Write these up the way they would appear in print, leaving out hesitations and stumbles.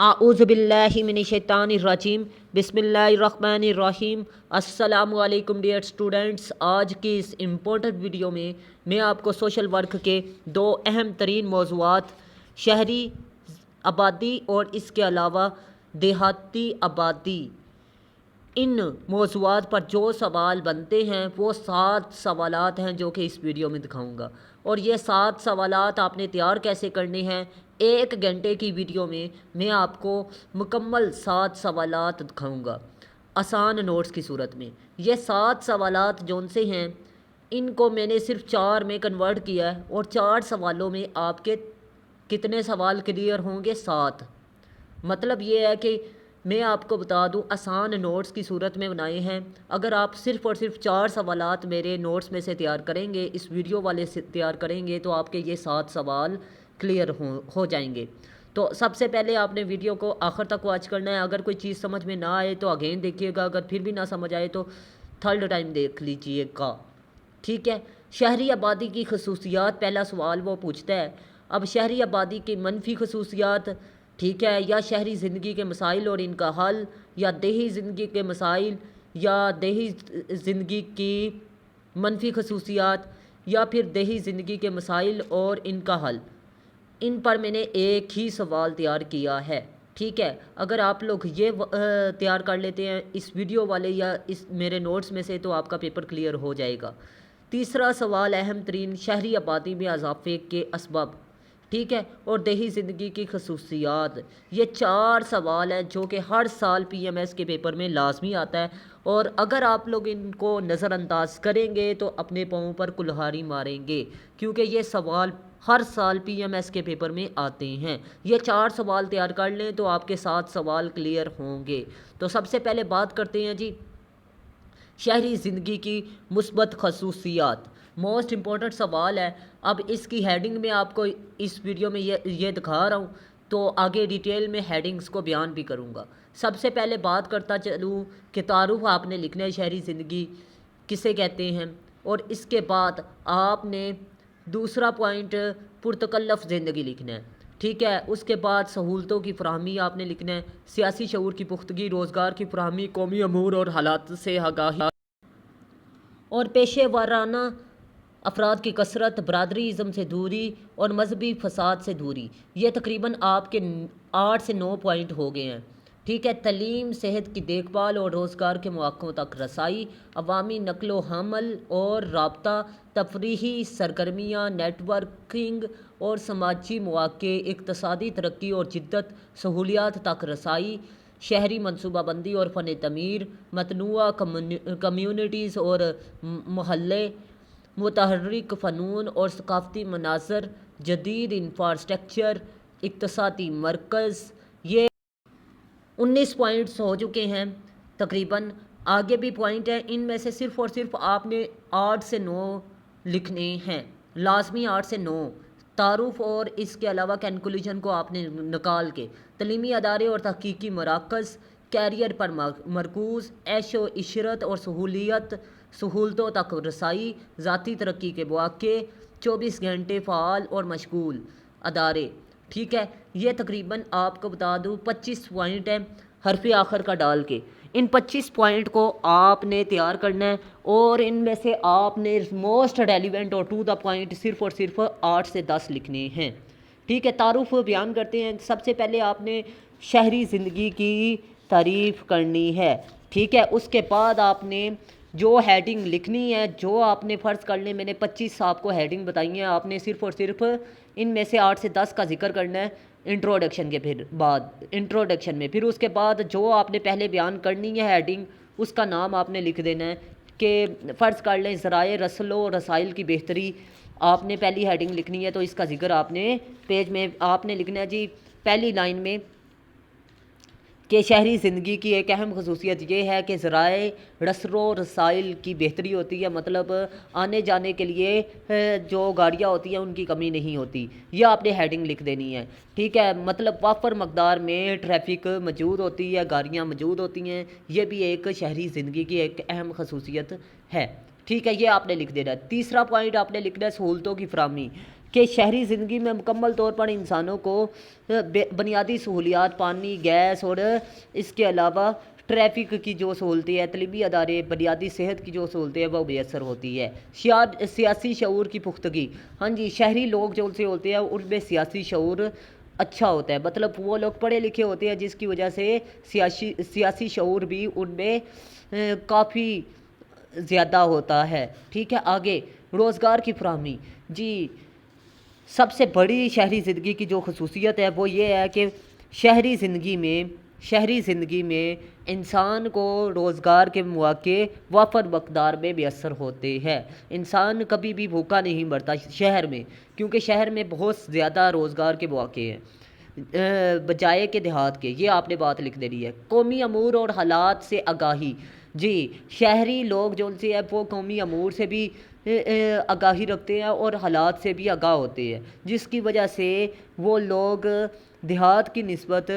اعوذ باللہ من الشیطان الرجیم بسم اللہ الرحمن الرحیم۔ السلام علیکم ڈیئر اسٹوڈنٹس، آج کی اس امپورٹنٹ ویڈیو میں آپ کو سوشل ورک کے دو اہم ترین موضوعات شہری آبادی اور اس کے علاوہ دیہاتی آبادی، ان موضوعات پر جو سوال بنتے ہیں وہ 7 سوالات ہیں جو کہ اس ویڈیو میں دکھاؤں گا، اور یہ 7 سوالات آپ نے تیار کیسے کرنے ہیں۔ 1 گھنٹے کی ویڈیو میں آپ کو مکمل 7 سوالات دکھاؤں گا آسان نوٹس کی صورت میں۔ یہ 7 سوالات جون سے ہیں ان کو میں نے صرف 4 میں کنورٹ کیا ہے، اور 4 سوالوں میں آپ کے کتنے سوال کلیئر ہوں گے؟ 7۔ مطلب یہ ہے کہ میں آپ کو بتا دوں آسان نوٹس کی صورت میں بنائے ہیں۔ اگر آپ صرف اور صرف 4 سوالات میرے نوٹس میں سے تیار کریں گے، اس ویڈیو والے سے تیار کریں گے، تو آپ کے یہ 7 سوال کلیئر ہو جائیں گے۔ تو سب سے پہلے آپ نے ویڈیو کو آخر تک واچ کرنا ہے۔ اگر کوئی چیز سمجھ میں نہ آئے تو اگین دیکھیے گا، اگر پھر بھی نہ سمجھ آئے تو تھرڈ ٹائم دیکھ لیجئے گا، ٹھیک ہے۔ شہری آبادی کی خصوصیات، پہلا سوال وہ پوچھتا ہے۔ اب شہری آبادی کی منفی خصوصیات، ٹھیک ہے، یا شہری زندگی کے مسائل اور ان کا حل، یا دیہی زندگی کے مسائل یا دیہی زندگی کی منفی خصوصیات، یا پھر دیہی زندگی کے مسائل اور ان کا حل، ان پر میں نے ایک ہی سوال تیار کیا ہے، ٹھیک ہے۔ اگر آپ لوگ یہ تیار کر لیتے ہیں اس ویڈیو والے یا اس میرے نوٹس میں سے، تو آپ کا پیپر کلیئر ہو جائے گا۔ تیسرا سوال اہم ترین، شہری آبادی میں اضافے کے اسباب، ٹھیک ہے، اور دیہی زندگی کی خصوصیات۔ یہ 4 سوال ہیں جو کہ ہر سال پی ایم ایس کے پیپر میں لازمی آتا ہے، اور اگر آپ لوگ ان کو نظر انداز کریں گے تو اپنے پاؤں پر کلہاڑی ماریں گے، کیونکہ یہ سوال ہر سال پی ایم ایس کے پیپر میں آتے ہیں۔ یہ 4 سوال تیار کر لیں تو آپ کے 7 سوال کلیئر ہوں گے۔ تو سب سے پہلے بات کرتے ہیں جی شہری زندگی کی مثبت خصوصیات۔ موسٹ امپورٹنٹ سوال ہے۔ اب اس کی ہیڈنگ میں آپ کو اس ویڈیو میں یہ دکھا رہا ہوں، تو آگے ڈیٹیل میں ہیڈنگز کو بیان بھی کروں گا۔ سب سے پہلے بات کرتا چلوں کہ تعارف آپ نے لکھنا ہے شہری زندگی کسے کہتے ہیں، اور اس کے بعد آپ نے دوسرا پوائنٹ پرتکلف زندگی لکھنا ہے، ٹھیک ہے۔ اس کے بعد سہولتوں کی فراہمی آپ نے لکھنا ہے، سیاسی شعور کی پختگی، روزگار کی فراہمی، قومی امور اور حالات سے آگاہی اور پیشے ورانہ افراد کی کثرت، برادری ازم سے دوری اور مذہبی فساد سے دوری۔ یہ تقریباً آپ کے 8 سے 9 پوائنٹ ہو گئے ہیں، ٹھیک ہے۔ تعلیم، صحت کی دیکھ بھال اور روزگار کے مواقعوں تک رسائی، عوامی نقل و حمل اور رابطہ، تفریحی سرگرمیاں، نیٹ ورکنگ اور سماجی مواقع، اقتصادی ترقی اور جدت، سہولیات تک رسائی، شہری منصوبہ بندی اور فن تعمیر، متنوع کمیونٹیز اور محلے، متحرک فنون اور ثقافتی مناظر، جدید انفراسٹرکچر، اقتصادی مرکز۔ یہ 19 پوائنٹس ہو چکے ہیں تقریباً۔ آگے بھی پوائنٹ ہیں، ان میں سے صرف اور صرف آپ نے 8 سے 9 لکھنے ہیں، لازمی 8 سے 9۔ تعارف اور اس کے علاوہ کنکلوژن کو آپ نے نکال کے تعلیمی ادارے اور تحقیقی مراکز، کیریئر پر مرکوز، عیش و عشرت اور سہولتوں تک رسائی، ذاتی ترقی کے مواقع، 24 گھنٹے فعال اور مشغول ادارے، ٹھیک ہے۔ یہ تقریباً آپ کو بتا دوں 25 پوائنٹ ہیں حرف آخر کا ڈال کے۔ ان 25 پوائنٹ کو آپ نے تیار کرنا ہے، اور ان میں سے آپ نے موسٹ ریلیونٹ اور ٹو دا پوائنٹ صرف اور صرف 8 سے 10 لکھنے ہیں، ٹھیک ہے۔ تعارف بیان کرتے ہیں۔ سب سے پہلے آپ نے شہری زندگی کی تعریف کرنی ہے، ٹھیک ہے۔ اس کے بعد آپ نے جو ہیڈنگ لکھنی ہے، جو آپ نے فرض کر لیں میں نے 25 آپ کو ہیڈنگ بتائی ہیں، آپ نے صرف اور صرف ان میں سے 8 سے 10 کا ذکر کرنا ہے انٹروڈکشن کے انٹروڈکشن میں۔ پھر اس کے بعد جو آپ نے پہلے بیان کرنی ہے ہیڈنگ، اس کا نام آپ نے لکھ دینا ہے کہ فرض کر لیں ذرائع رسل و رسائل کی بہتری، آپ نے پہلی ہیڈنگ لکھنی ہے، تو اس کا ذکر آپ نے پیج میں آپ نے لکھنا ہے جی پہلی لائن میں کہ شہری زندگی کی ایک اہم خصوصیت یہ ہے کہ ذرائع رسل و رسائل کی بہتری ہوتی ہے، مطلب آنے جانے کے لیے جو گاڑیاں ہوتی ہیں ان کی کمی نہیں ہوتی۔ یہ آپ نے ہیڈنگ لکھ دینی ہے، ٹھیک ہے۔ مطلب وافر مقدار میں ٹریفک موجود ہوتی ہے، گاڑیاں موجود ہوتی ہیں، یہ بھی ایک شہری زندگی کی ایک اہم خصوصیت ہے، ٹھیک ہے۔ یہ آپ نے لکھ دینا ہے۔ تیسرا پوائنٹ آپ نے لکھنا ہے سہولتوں کی فراہمی، کہ شہری زندگی میں مکمل طور پر انسانوں کو بنیادی سہولیات، پانی، گیس اور اس کے علاوہ ٹریفک کی جو سہولتیں ہیں، تعلیمی ادارے، بنیادی صحت کی جو سہولتیں ہیں وہ میسر ہوتی ہے۔ سیاسی شعور کی پختگی، ہاں جی، شہری لوگ جو سے ہوتے ہیں ان میں سیاسی شعور اچھا ہوتا ہے، مطلب وہ لوگ پڑھے لکھے ہوتے ہیں جس کی وجہ سے سیاسی شعور بھی ان میں کافی زیادہ ہوتا ہے، ٹھیک ہے۔ آگے روزگار کی فراہمی، جی سب سے بڑی شہری زندگی کی جو خصوصیت ہے وہ یہ ہے کہ شہری زندگی میں انسان کو روزگار کے مواقع وافر مقدار میں میسر ہوتے ہیں۔ انسان کبھی بھی بھوکا نہیں مرتا شہر میں، کیونکہ شہر میں بہت زیادہ روزگار کے مواقع ہیں بجائے کہ دیہات کے۔ یہ آپ نے بات لکھ دینی ہے۔ قومی امور اور حالات سے آگاہی، جی شہری لوگ جو ان سے ہے وہ قومی امور سے بھی آگاہی رکھتے ہیں اور حالات سے بھی آگاہ ہوتے ہیں، جس کی وجہ سے وہ لوگ دیہات کی نسبت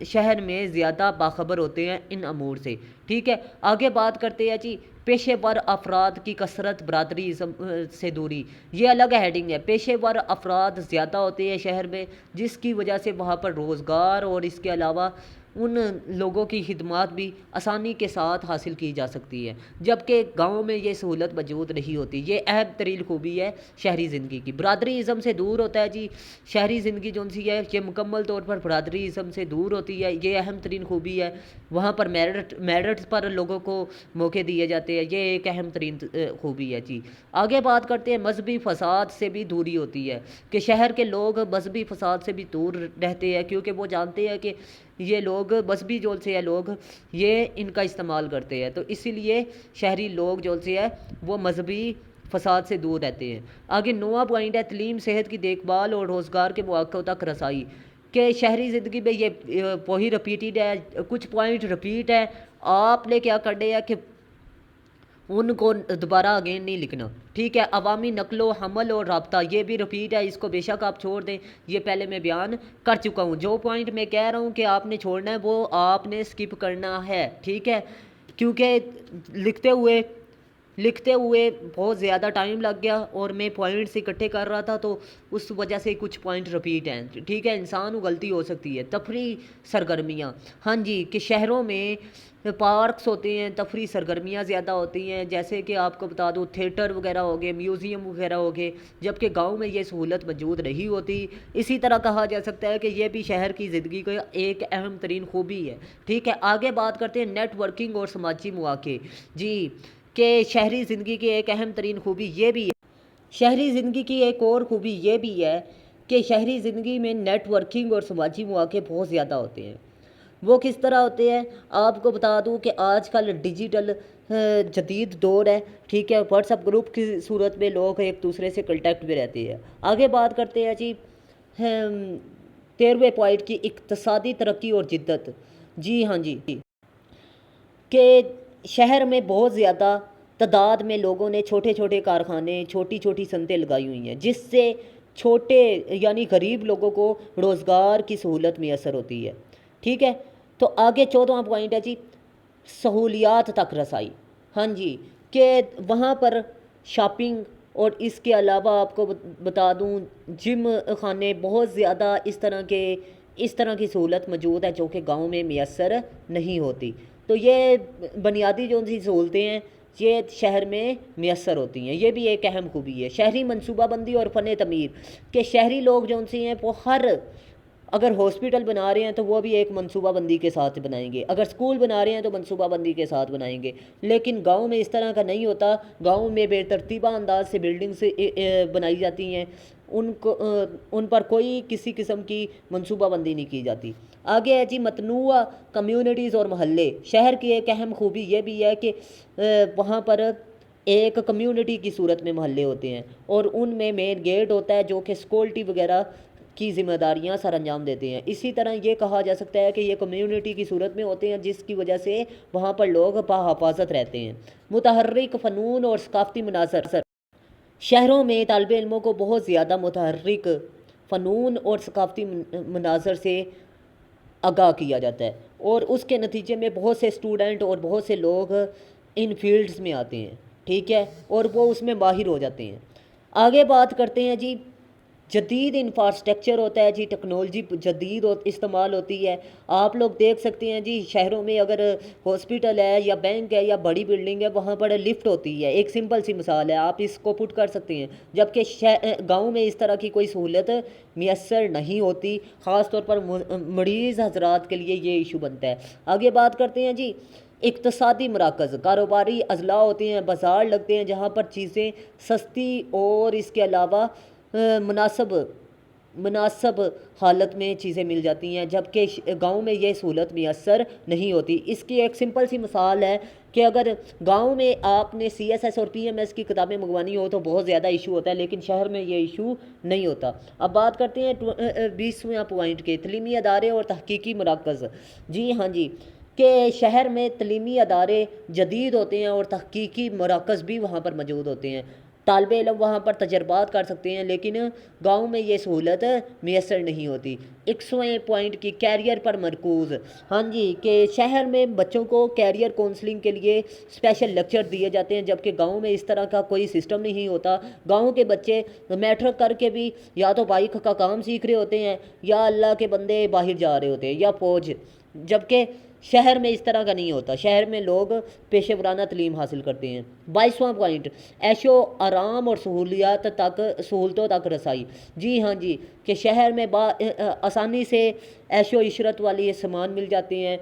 شہر میں زیادہ باخبر ہوتے ہیں ان امور سے، ٹھیک ہے۔ آگے بات کرتے ہیں جی پیشے ور افراد کی کثرت، برادری ازم سے دوری، یہ الگ ہیڈنگ ہے۔ پیشے ور افراد زیادہ ہوتے ہیں شہر میں، جس کی وجہ سے وہاں پر روزگار اور اس کے علاوہ ان لوگوں کی خدمات بھی آسانی کے ساتھ حاصل کی جا سکتی ہے، جبکہ گاؤں میں یہ سہولت موجود نہیں ہوتی۔ یہ اہم ترین خوبی ہے شہری زندگی کی۔ برادری ازم سے دور ہوتا ہے، جی شہری زندگی جو سی ہے یہ مکمل طور پر برادری ازم سے دور ہوتی ہے، یہ اہم ترین خوبی ہے۔ وہاں پر میرٹ پر لوگوں کو موقع دیے جاتے ہیں، یہ ایک اہم ترین خوبی ہے جی۔ آگے بات کرتے ہیں مذہبی فساد سے بھی دوری ہوتی ہے، کہ شہر کے لوگ مذہبی فساد سے بھی دور رہتے ہیں، کیونکہ وہ جانتے ہیں کہ یہ لوگ مذہبی جو سے ہے لوگ یہ ان کا استعمال کرتے ہیں، تو اسی لیے شہری لوگ جو سے ہے وہ مذہبی فساد سے دور رہتے ہیں۔ آگے نواں پوائنٹ ہے تعلیم، صحت کی دیکھ بھال اور روزگار کے مواقع تک رسائی، کہ شہری زندگی میں یہ وہی رپیٹڈ ہے، کچھ پوائنٹ رپیٹ ہے، آپ نے کیا کرنے ہے کہ ان کو دوبارہ اگین نہیں لکھنا، ٹھیک ہے۔ عوامی نقل و حمل اور رابطہ، یہ بھی رپیٹ ہے، اس کو بے شک آپ چھوڑ دیں، یہ پہلے میں بیان کر چکا ہوں۔ جو پوائنٹ میں کہہ رہا ہوں کہ آپ نے چھوڑنا ہے وہ آپ نے سکپ کرنا ہے، ٹھیک ہے، کیونکہ لکھتے ہوئے بہت زیادہ ٹائم لگ گیا اور میں پوائنٹس اکٹھے کر رہا تھا تو اس وجہ سے کچھ پوائنٹ رپیٹ ہیں، ٹھیک ہے، انسان کو غلطی ہو سکتی ہے۔ تفریح سرگرمیاں، ہاں جی، کہ شہروں میں پارکس ہوتے ہیں، تفریح سرگرمیاں زیادہ ہوتی ہیں، جیسے کہ آپ کو بتا دوں تھیٹر وغیرہ ہو گئے، میوزیم وغیرہ ہو گئے، جبکہ گاؤں میں یہ سہولت موجود نہیں ہوتی۔ اسی طرح کہا جا سکتا ہے کہ یہ بھی شہر کی زندگی کا ایک اہم ترین خوبی ہے، ٹھیک ہے۔ آگے بات کرتے ہیں نیٹ ورکنگ اور سماجی مواقع، جی کہ شہری زندگی کی ایک اہم ترین خوبی یہ بھی ہے، شہری زندگی کی ایک اور خوبی یہ بھی ہے کہ شہری زندگی میں نیٹ ورکنگ اور سماجی مواقع بہت زیادہ ہوتے ہیں۔ وہ کس طرح ہوتے ہیں آپ کو بتا دوں کہ آج کل ڈیجیٹل جدید دور ہے، ٹھیک ہے، واٹس ایپ گروپ کی صورت میں لوگ ایک دوسرے سے کنٹیکٹ میں رہتے ہیں۔ آگے بات کرتے ہیں جی 13ویں پوائنٹ کی اقتصادی ترقی اور جدت، جی ہاں جی، کہ شہر میں بہت زیادہ تعداد میں لوگوں نے چھوٹے چھوٹے کارخانے، چھوٹی چھوٹی صنعتیں لگائی ہوئی ہیں، جس سے چھوٹے یعنی غریب لوگوں کو روزگار کی سہولت میسر ہوتی ہے، ٹھیک ہے۔ تو آگے 14واں پوائنٹ ہے جی سہولیات تک رسائی، ہاں جی، کہ وہاں پر شاپنگ اور اس کے علاوہ آپ کو بتا دوں جم خانے بہت زیادہ اس طرح کی سہولت موجود ہے جو کہ گاؤں میں میسر نہیں ہوتی۔ تو یہ بنیادی جو سی سہولتیں ہیں یہ شہر میں میسر ہوتی ہیں، یہ بھی ایک اہم خوبی ہے۔ شہری منصوبہ بندی اور فن تعمیر، کہ شہری لوگ جو سی ہیں وہ اگر ہاسپٹل بنا رہے ہیں تو وہ بھی ایک منصوبہ بندی کے ساتھ بنائیں گے، اگر سکول بنا رہے ہیں تو منصوبہ بندی کے ساتھ بنائیں گے، لیکن گاؤں میں اس طرح کا نہیں ہوتا۔ گاؤں میں بے ترتیبہ انداز سے بلڈنگز بنائی جاتی ہیں، ان پر کوئی کسی قسم کی منصوبہ بندی نہیں کی جاتی۔ آگے ہے جی متنوع کمیونٹیز اور محلے، شہر کی ایک اہم خوبی یہ بھی ہے کہ وہاں پر ایک کمیونٹی کی صورت میں محلے ہوتے ہیں اور ان میں مین گیٹ ہوتا ہے جو کہ سیکورٹی وغیرہ کی ذمہ داریاں سر انجام دیتے ہیں۔ اسی طرح یہ کہا جا سکتا ہے کہ یہ کمیونٹی کی صورت میں ہوتے ہیں جس کی وجہ سے وہاں پر لوگ بحفاظت رہتے ہیں۔ متحرک فنون اور ثقافتی مناظر، شہروں میں طالب علموں کو بہت زیادہ متحرک فنون اور ثقافتی مناظر سے آگاہ کیا جاتا ہے اور اس کے نتیجے میں بہت سے اسٹوڈنٹ اور بہت سے لوگ ان فیلڈز میں آتے ہیں، ٹھیک ہے، اور وہ اس میں ماہر ہو جاتے ہیں۔ آگے بات کرتے ہیں جی، جدید انفراسٹرکچر ہوتا ہے جی، ٹیکنالوجی جدید استعمال ہوتی ہے۔ آپ لوگ دیکھ سکتے ہیں جی، شہروں میں اگر ہاسپٹل ہے یا بینک ہے یا بڑی بلڈنگ ہے، وہاں پر لفٹ ہوتی ہے، ایک سمپل سی مثال ہے، آپ اس کو پٹ کر سکتے ہیں، جبکہ گاؤں میں اس طرح کی کوئی سہولت میسر نہیں ہوتی، خاص طور پر مریض حضرات کے لیے یہ ایشو بنتا ہے۔ آگے بات کرتے ہیں جی، اقتصادی مراکز، کاروباری اضلاع ہوتے ہیں، بازار لگتے ہیں جہاں پر چیزیں سستی اور اس کے علاوہ مناسب حالت میں چیزیں مل جاتی ہیں، جبکہ گاؤں میں یہ سہولت میسر نہیں ہوتی۔ اس کی ایک سمپل سی مثال ہے کہ اگر گاؤں میں آپ نے CSS اور PMS کی کتابیں منگوانی ہو تو بہت زیادہ ایشو ہوتا ہے، لیکن شہر میں یہ ایشو نہیں ہوتا۔ اب بات کرتے ہیں 20واں پوائنٹ کے، تعلیمی ادارے اور تحقیقی مراکز۔ جی ہاں جی، کہ شہر میں تعلیمی ادارے جدید ہوتے ہیں اور تحقیقی مراکز بھی وہاں پر موجود ہوتے ہیں، طالب علم وہاں پر تجربات کر سکتے ہیں، لیکن گاؤں میں یہ سہولت میسر نہیں ہوتی۔ 21ویں پوائنٹ کی، کیریئر پر مرکوز۔ ہاں جی، کہ شہر میں بچوں کو کیریئر کونسلنگ کے لیے اسپیشل لیکچر دیے جاتے ہیں، جبکہ گاؤں میں اس طرح کا کوئی سسٹم نہیں ہوتا۔ گاؤں کے بچے میٹرک کر کے بھی یا تو بائک کا کام سیکھ رہے ہوتے ہیں یا اللہ کے بندے باہر جا رہے ہوتے ہیں یا فوج، جبکہ شہر میں اس طرح کا نہیں ہوتا، شہر میں لوگ پیشہ ورانہ تعلیم حاصل کرتے ہیں۔ 22واں پوائنٹ، عیش و آرام اور سہولتوں تک رسائی۔ جی ہاں جی، کہ شہر میں آسانی سے عیش و عشرت والی سامان مل جاتے ہیں،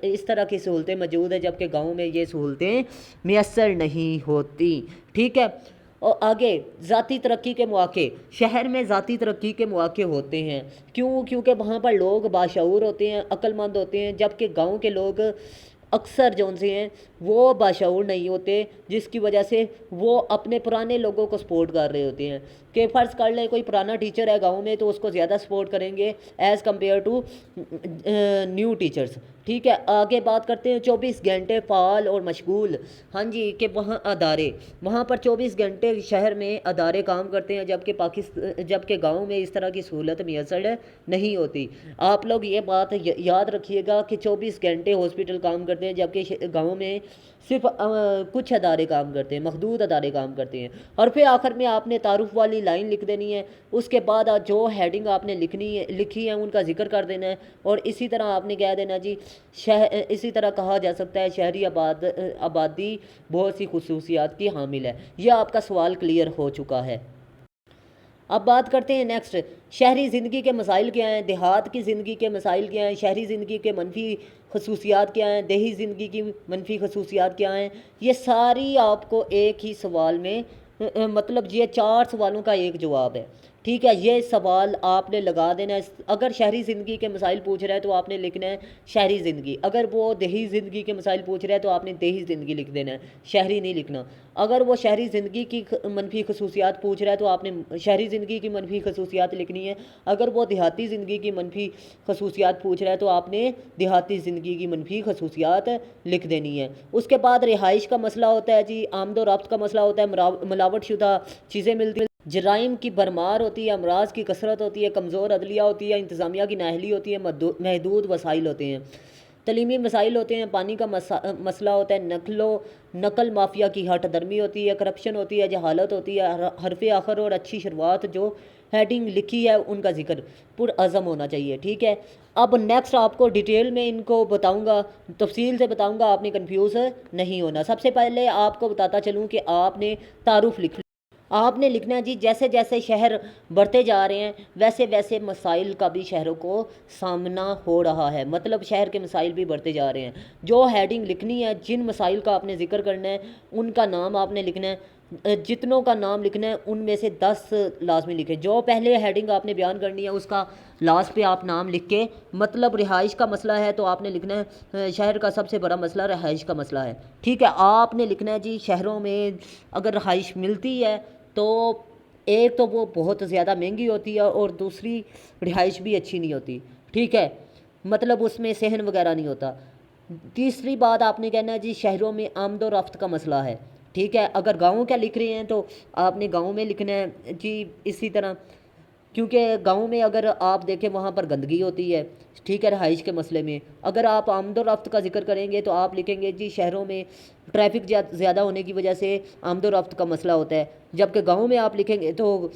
اس طرح کی سہولتیں موجود ہیں، جبکہ گاؤں میں یہ سہولتیں میسر نہیں ہوتی۔ ٹھیک ہے، اور آگے ذاتی ترقی کے مواقع۔ شہر میں ذاتی ترقی کے مواقع ہوتے ہیں، کیونکہ وہاں پر لوگ باشعور ہوتے ہیں، عقل مند ہوتے ہیں، جبکہ گاؤں کے لوگ اکثر جو سے ہیں وہ باشعور نہیں ہوتے، جس کی وجہ سے وہ اپنے پرانے لوگوں کو سپورٹ کر رہے ہوتے ہیں۔ کہ فرض کر لیں کوئی پرانا ٹیچر ہے گاؤں میں تو اس کو زیادہ سپورٹ کریں گے as compare to new teachers. ٹھیک ہے، آگے بات کرتے ہیں 24 گھنٹے فعال اور مشغول۔ ہاں جی، کہ وہاں پر 24 گھنٹے شہر میں ادارے کام کرتے ہیں، جبکہ گاؤں میں اس طرح کی سہولت میسر نہیں ہوتی۔ آپ لوگ یہ بات یاد رکھیے گا کہ 24 گھنٹے ہاسپٹل کام کرتے ہیں، جبکہ گاؤں میں صرف کچھ ادارے کام کرتے ہیں، محدود ادارے کام کرتے ہیں۔ اور پھر آخر میں آپ نے تعارف والی لائن لکھ دینی ہے، اس کے بعد جو ہیڈنگ آپ نے لکھی ہے ان کا ذکر کر دینا ہے، اور اسی طرح آپ نے کہہ دینا جی اسی طرح کہا جا سکتا ہے شہری آبادی بہت سی خصوصیات کی حامل ہے۔ یہ آپ کا سوال کلیئر ہو چکا ہے۔ اب بات کرتے ہیں نیکسٹ، شہری زندگی کے مسائل کیا ہیں، دیہات کی زندگی کے مسائل کیا ہیں، شہری زندگی کے منفی خصوصیات کیا ہیں، دیہی زندگی کی منفی خصوصیات کیا ہیں۔ یہ ساری آپ کو ایک ہی سوال میں مطلب یہ 4 سوالوں کا ایک جواب ہے۔ ٹھیک ہے، یہ سوال آپ نے لگا دینا ہے۔ اگر شہری زندگی کے مسائل پوچھ رہا ہے تو آپ نے لکھنا ہے شہری زندگی، اگر وہ دیہی زندگی کے مسائل پوچھ رہا ہے تو آپ نے دیہی زندگی لکھ دینا ہے، شہری نہیں لکھنا۔ اگر وہ شہری زندگی کی منفی خصوصیات پوچھ رہا ہے تو آپ نے شہری زندگی کی منفی خصوصیات لکھنی ہے، اگر وہ دیہاتی زندگی کی منفی خصوصیات پوچھ رہا ہے تو آپ نے دیہاتی زندگی کی منفی خصوصیات لکھ دینی ہے۔ اس کے بعد رہائش کا مسئلہ ہوتا ہے جی، آمد و رفت کا مسئلہ ہوتا ہے، ملاوٹ شدہ چیزیں ملتی ہیں، جرائم کی بھرمار ہوتی ہے، امراض کی کثرت ہوتی ہے، کمزور عدلیہ ہوتی ہے، انتظامیہ کی نااہلی ہوتی ہے، محدود وسائل ہوتے ہیں، تعلیمی مسائل ہوتے ہیں، پانی کا مسئلہ ہوتا ہے، نقل مافیا کی ہٹ درمی ہوتی ہے، کرپشن ہوتی ہے، جہالت ہوتی ہے، حرف آخر اور اچھی شروعات جو ہیڈنگ لکھی ہے ان کا ذکر پرعزم ہونا چاہیے۔ ٹھیک ہے، اب نیکسٹ آپ کو ڈیٹیل میں ان کو بتاؤں گا، تفصیل سے بتاؤں گا، آپ نے کنفیوز نہیں ہونا۔ سب سے پہلے آپ کو بتاتا چلوں کہ آپ نے تعارف آپ نے لکھنا ہے جی، جیسے جیسے شہر بڑھتے جا رہے ہیں ویسے ویسے مسائل کا بھی شہروں کو سامنا ہو رہا ہے، مطلب شہر کے مسائل بھی بڑھتے جا رہے ہیں۔ جو ہیڈنگ لکھنی ہے، جن مسائل کا آپ نے ذکر کرنا ہے ان کا نام آپ نے لکھنا ہے، جتنوں کا نام لکھنا ہے ان میں سے 10 لازمی لکھیں۔ جو پہلے ہیڈنگ آپ نے بیان کرنی ہے اس کا لاسٹ پہ آپ نام لکھ کے، مطلب رہائش کا مسئلہ ہے تو آپ نے لکھنا ہے شہر کا سب سے بڑا مسئلہ رہائش کا مسئلہ ہے۔ ٹھیک ہے، آپ نے لکھنا ہے جی شہروں میں اگر رہائش ملتی ہے تو ایک تو وہ بہت زیادہ مہنگی ہوتی ہے اور دوسری رہائش بھی اچھی نہیں ہوتی۔ ٹھیک ہے، مطلب اس میں صحن وغیرہ نہیں ہوتا۔ تیسری بات آپ نے کہنا ہے جی شہروں میں آمد و رفت کا مسئلہ ہے۔ ٹھیک ہے، اگر گاؤں کا لکھ رہے ہیں تو آپ نے گاؤں میں لکھنا ہے جی۔ اسی طرح کیونکہ گاؤں میں اگر آپ دیکھیں وہاں پر گندگی ہوتی ہے، ٹھیک ہے، رہائش کے مسئلے میں۔ اگر آپ آمد و رفت کا ذکر کریں گے تو آپ لکھیں گے جی شہروں میں ٹریفک زیادہ ہونے کی وجہ سے آمد و رفت کا مسئلہ ہوتا ہے، جبکہ گاؤں میں آپ لکھیں گے تو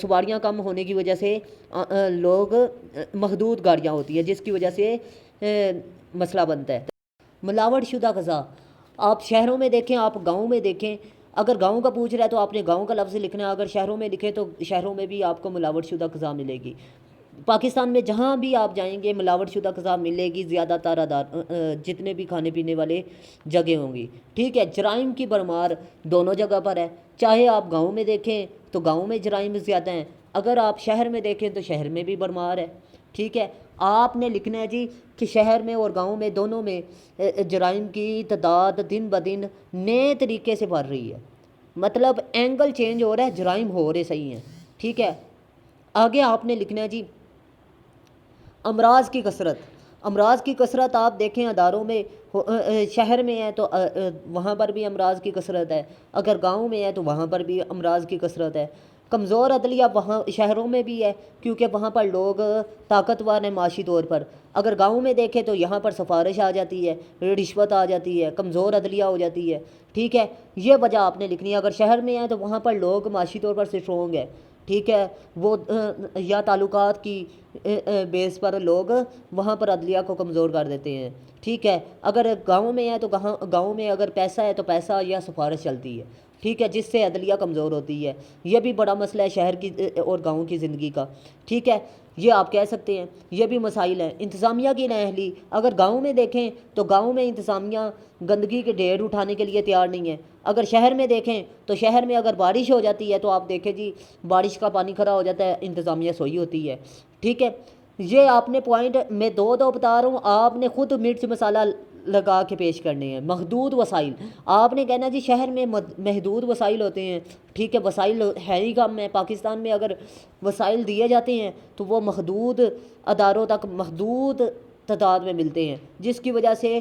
سواریاں کم ہونے کی وجہ سے لوگ محدود گاڑیاں ہوتی ہیں، جس کی وجہ سے مسئلہ بنتا ہے۔ ملاوٹ شدہ غذا آپ شہروں میں دیکھیں، آپ گاؤں میں دیکھیں، اگر گاؤں کا پوچھ رہا ہے تو آپ نے گاؤں کا لفظ لکھنا ہے، اگر شہروں میں لکھیں تو شہروں میں بھی آپ کو ملاوٹ شدہ غذا ملے گی۔ پاکستان میں جہاں بھی آپ جائیں گے ملاوٹ شدہ غذا ملے گی، زیادہ تر جتنے بھی کھانے پینے والے جگہ ہوں گی، ٹھیک ہے۔ جرائم کی بھرمار دونوں جگہ پر ہے، چاہے آپ گاؤں میں دیکھیں تو گاؤں میں جرائم زیادہ ہیں، اگر آپ شہر میں دیکھیں تو شہر میں بھی بھرمار ہے، ٹھیک ہے۔ آپ نے لکھنا ہے جی کہ شہر میں اور گاؤں میں دونوں میں جرائم کی تعداد دن بدن نئے طریقے سے بڑھ رہی ہے، مطلب اینگل چینج ہو رہا ہے، جرائم ہو رہے صحیح ہیں، ٹھیک ہے۔ آگے آپ نے لکھنا ہے جی امراض کی کثرت۔ امراض کی کثرت آپ دیکھیں اداروں میں، شہر میں ہے تو وہاں پر بھی امراض کی کثرت ہے، اگر گاؤں میں ہے تو وہاں پر بھی امراض کی کثرت ہے۔ کمزور عدلیہ وہاں شہروں میں بھی ہے کیونکہ وہاں پر لوگ طاقتور ہیں معاشی طور پر، اگر گاؤں میں دیکھیں تو یہاں پر سفارش آ جاتی ہے، رشوت آ جاتی ہے، کمزور عدلیہ ہو جاتی ہے، ٹھیک ہے۔ یہ وجہ آپ نے لکھنی ہے، اگر شہر میں ہے تو وہاں پر لوگ معاشی طور پر اسٹرونگ ہے، ٹھیک ہے، وہ یا تعلقات کی بیس پر لوگ وہاں پر عدلیہ کو کمزور کر دیتے ہیں، ٹھیک ہے۔ اگر گاؤں میں ہے تو گاؤں میں اگر پیسہ ہے تو پیسہ یا سفارش چلتی ہے، ٹھیک ہے، جس سے عدلیہ کمزور ہوتی ہے۔ یہ بھی بڑا مسئلہ ہے شہر کی اور گاؤں کی زندگی کا، ٹھیک ہے، یہ آپ کہہ سکتے ہیں، یہ بھی مسائل ہیں۔ انتظامیہ کی نااہلی اگر گاؤں میں دیکھیں تو گاؤں میں انتظامیہ گندگی کے ڈھیر اٹھانے کے لیے تیار نہیں ہے، اگر شہر میں دیکھیں تو شہر میں اگر بارش ہو جاتی ہے تو آپ دیکھیں جی بارش کا پانی کھڑا ہو جاتا ہے، انتظامیہ سوئی ہوتی ہے، ٹھیک ہے۔ یہ آپ نے پوائنٹ میں دو بتا رہا ہوں، آپ نے خود مرچ مسالہ لگا کے پیش کرنے ہیں۔ محدود وسائل آپ نے کہنا جی شہر میں محدود وسائل ہوتے ہیں، ٹھیک ہے، وسائل ہے ہی کم ہے، پاکستان میں اگر وسائل دیے جاتے ہیں تو وہ محدود اداروں تک محدود تعداد میں ملتے ہیں، جس کی وجہ سے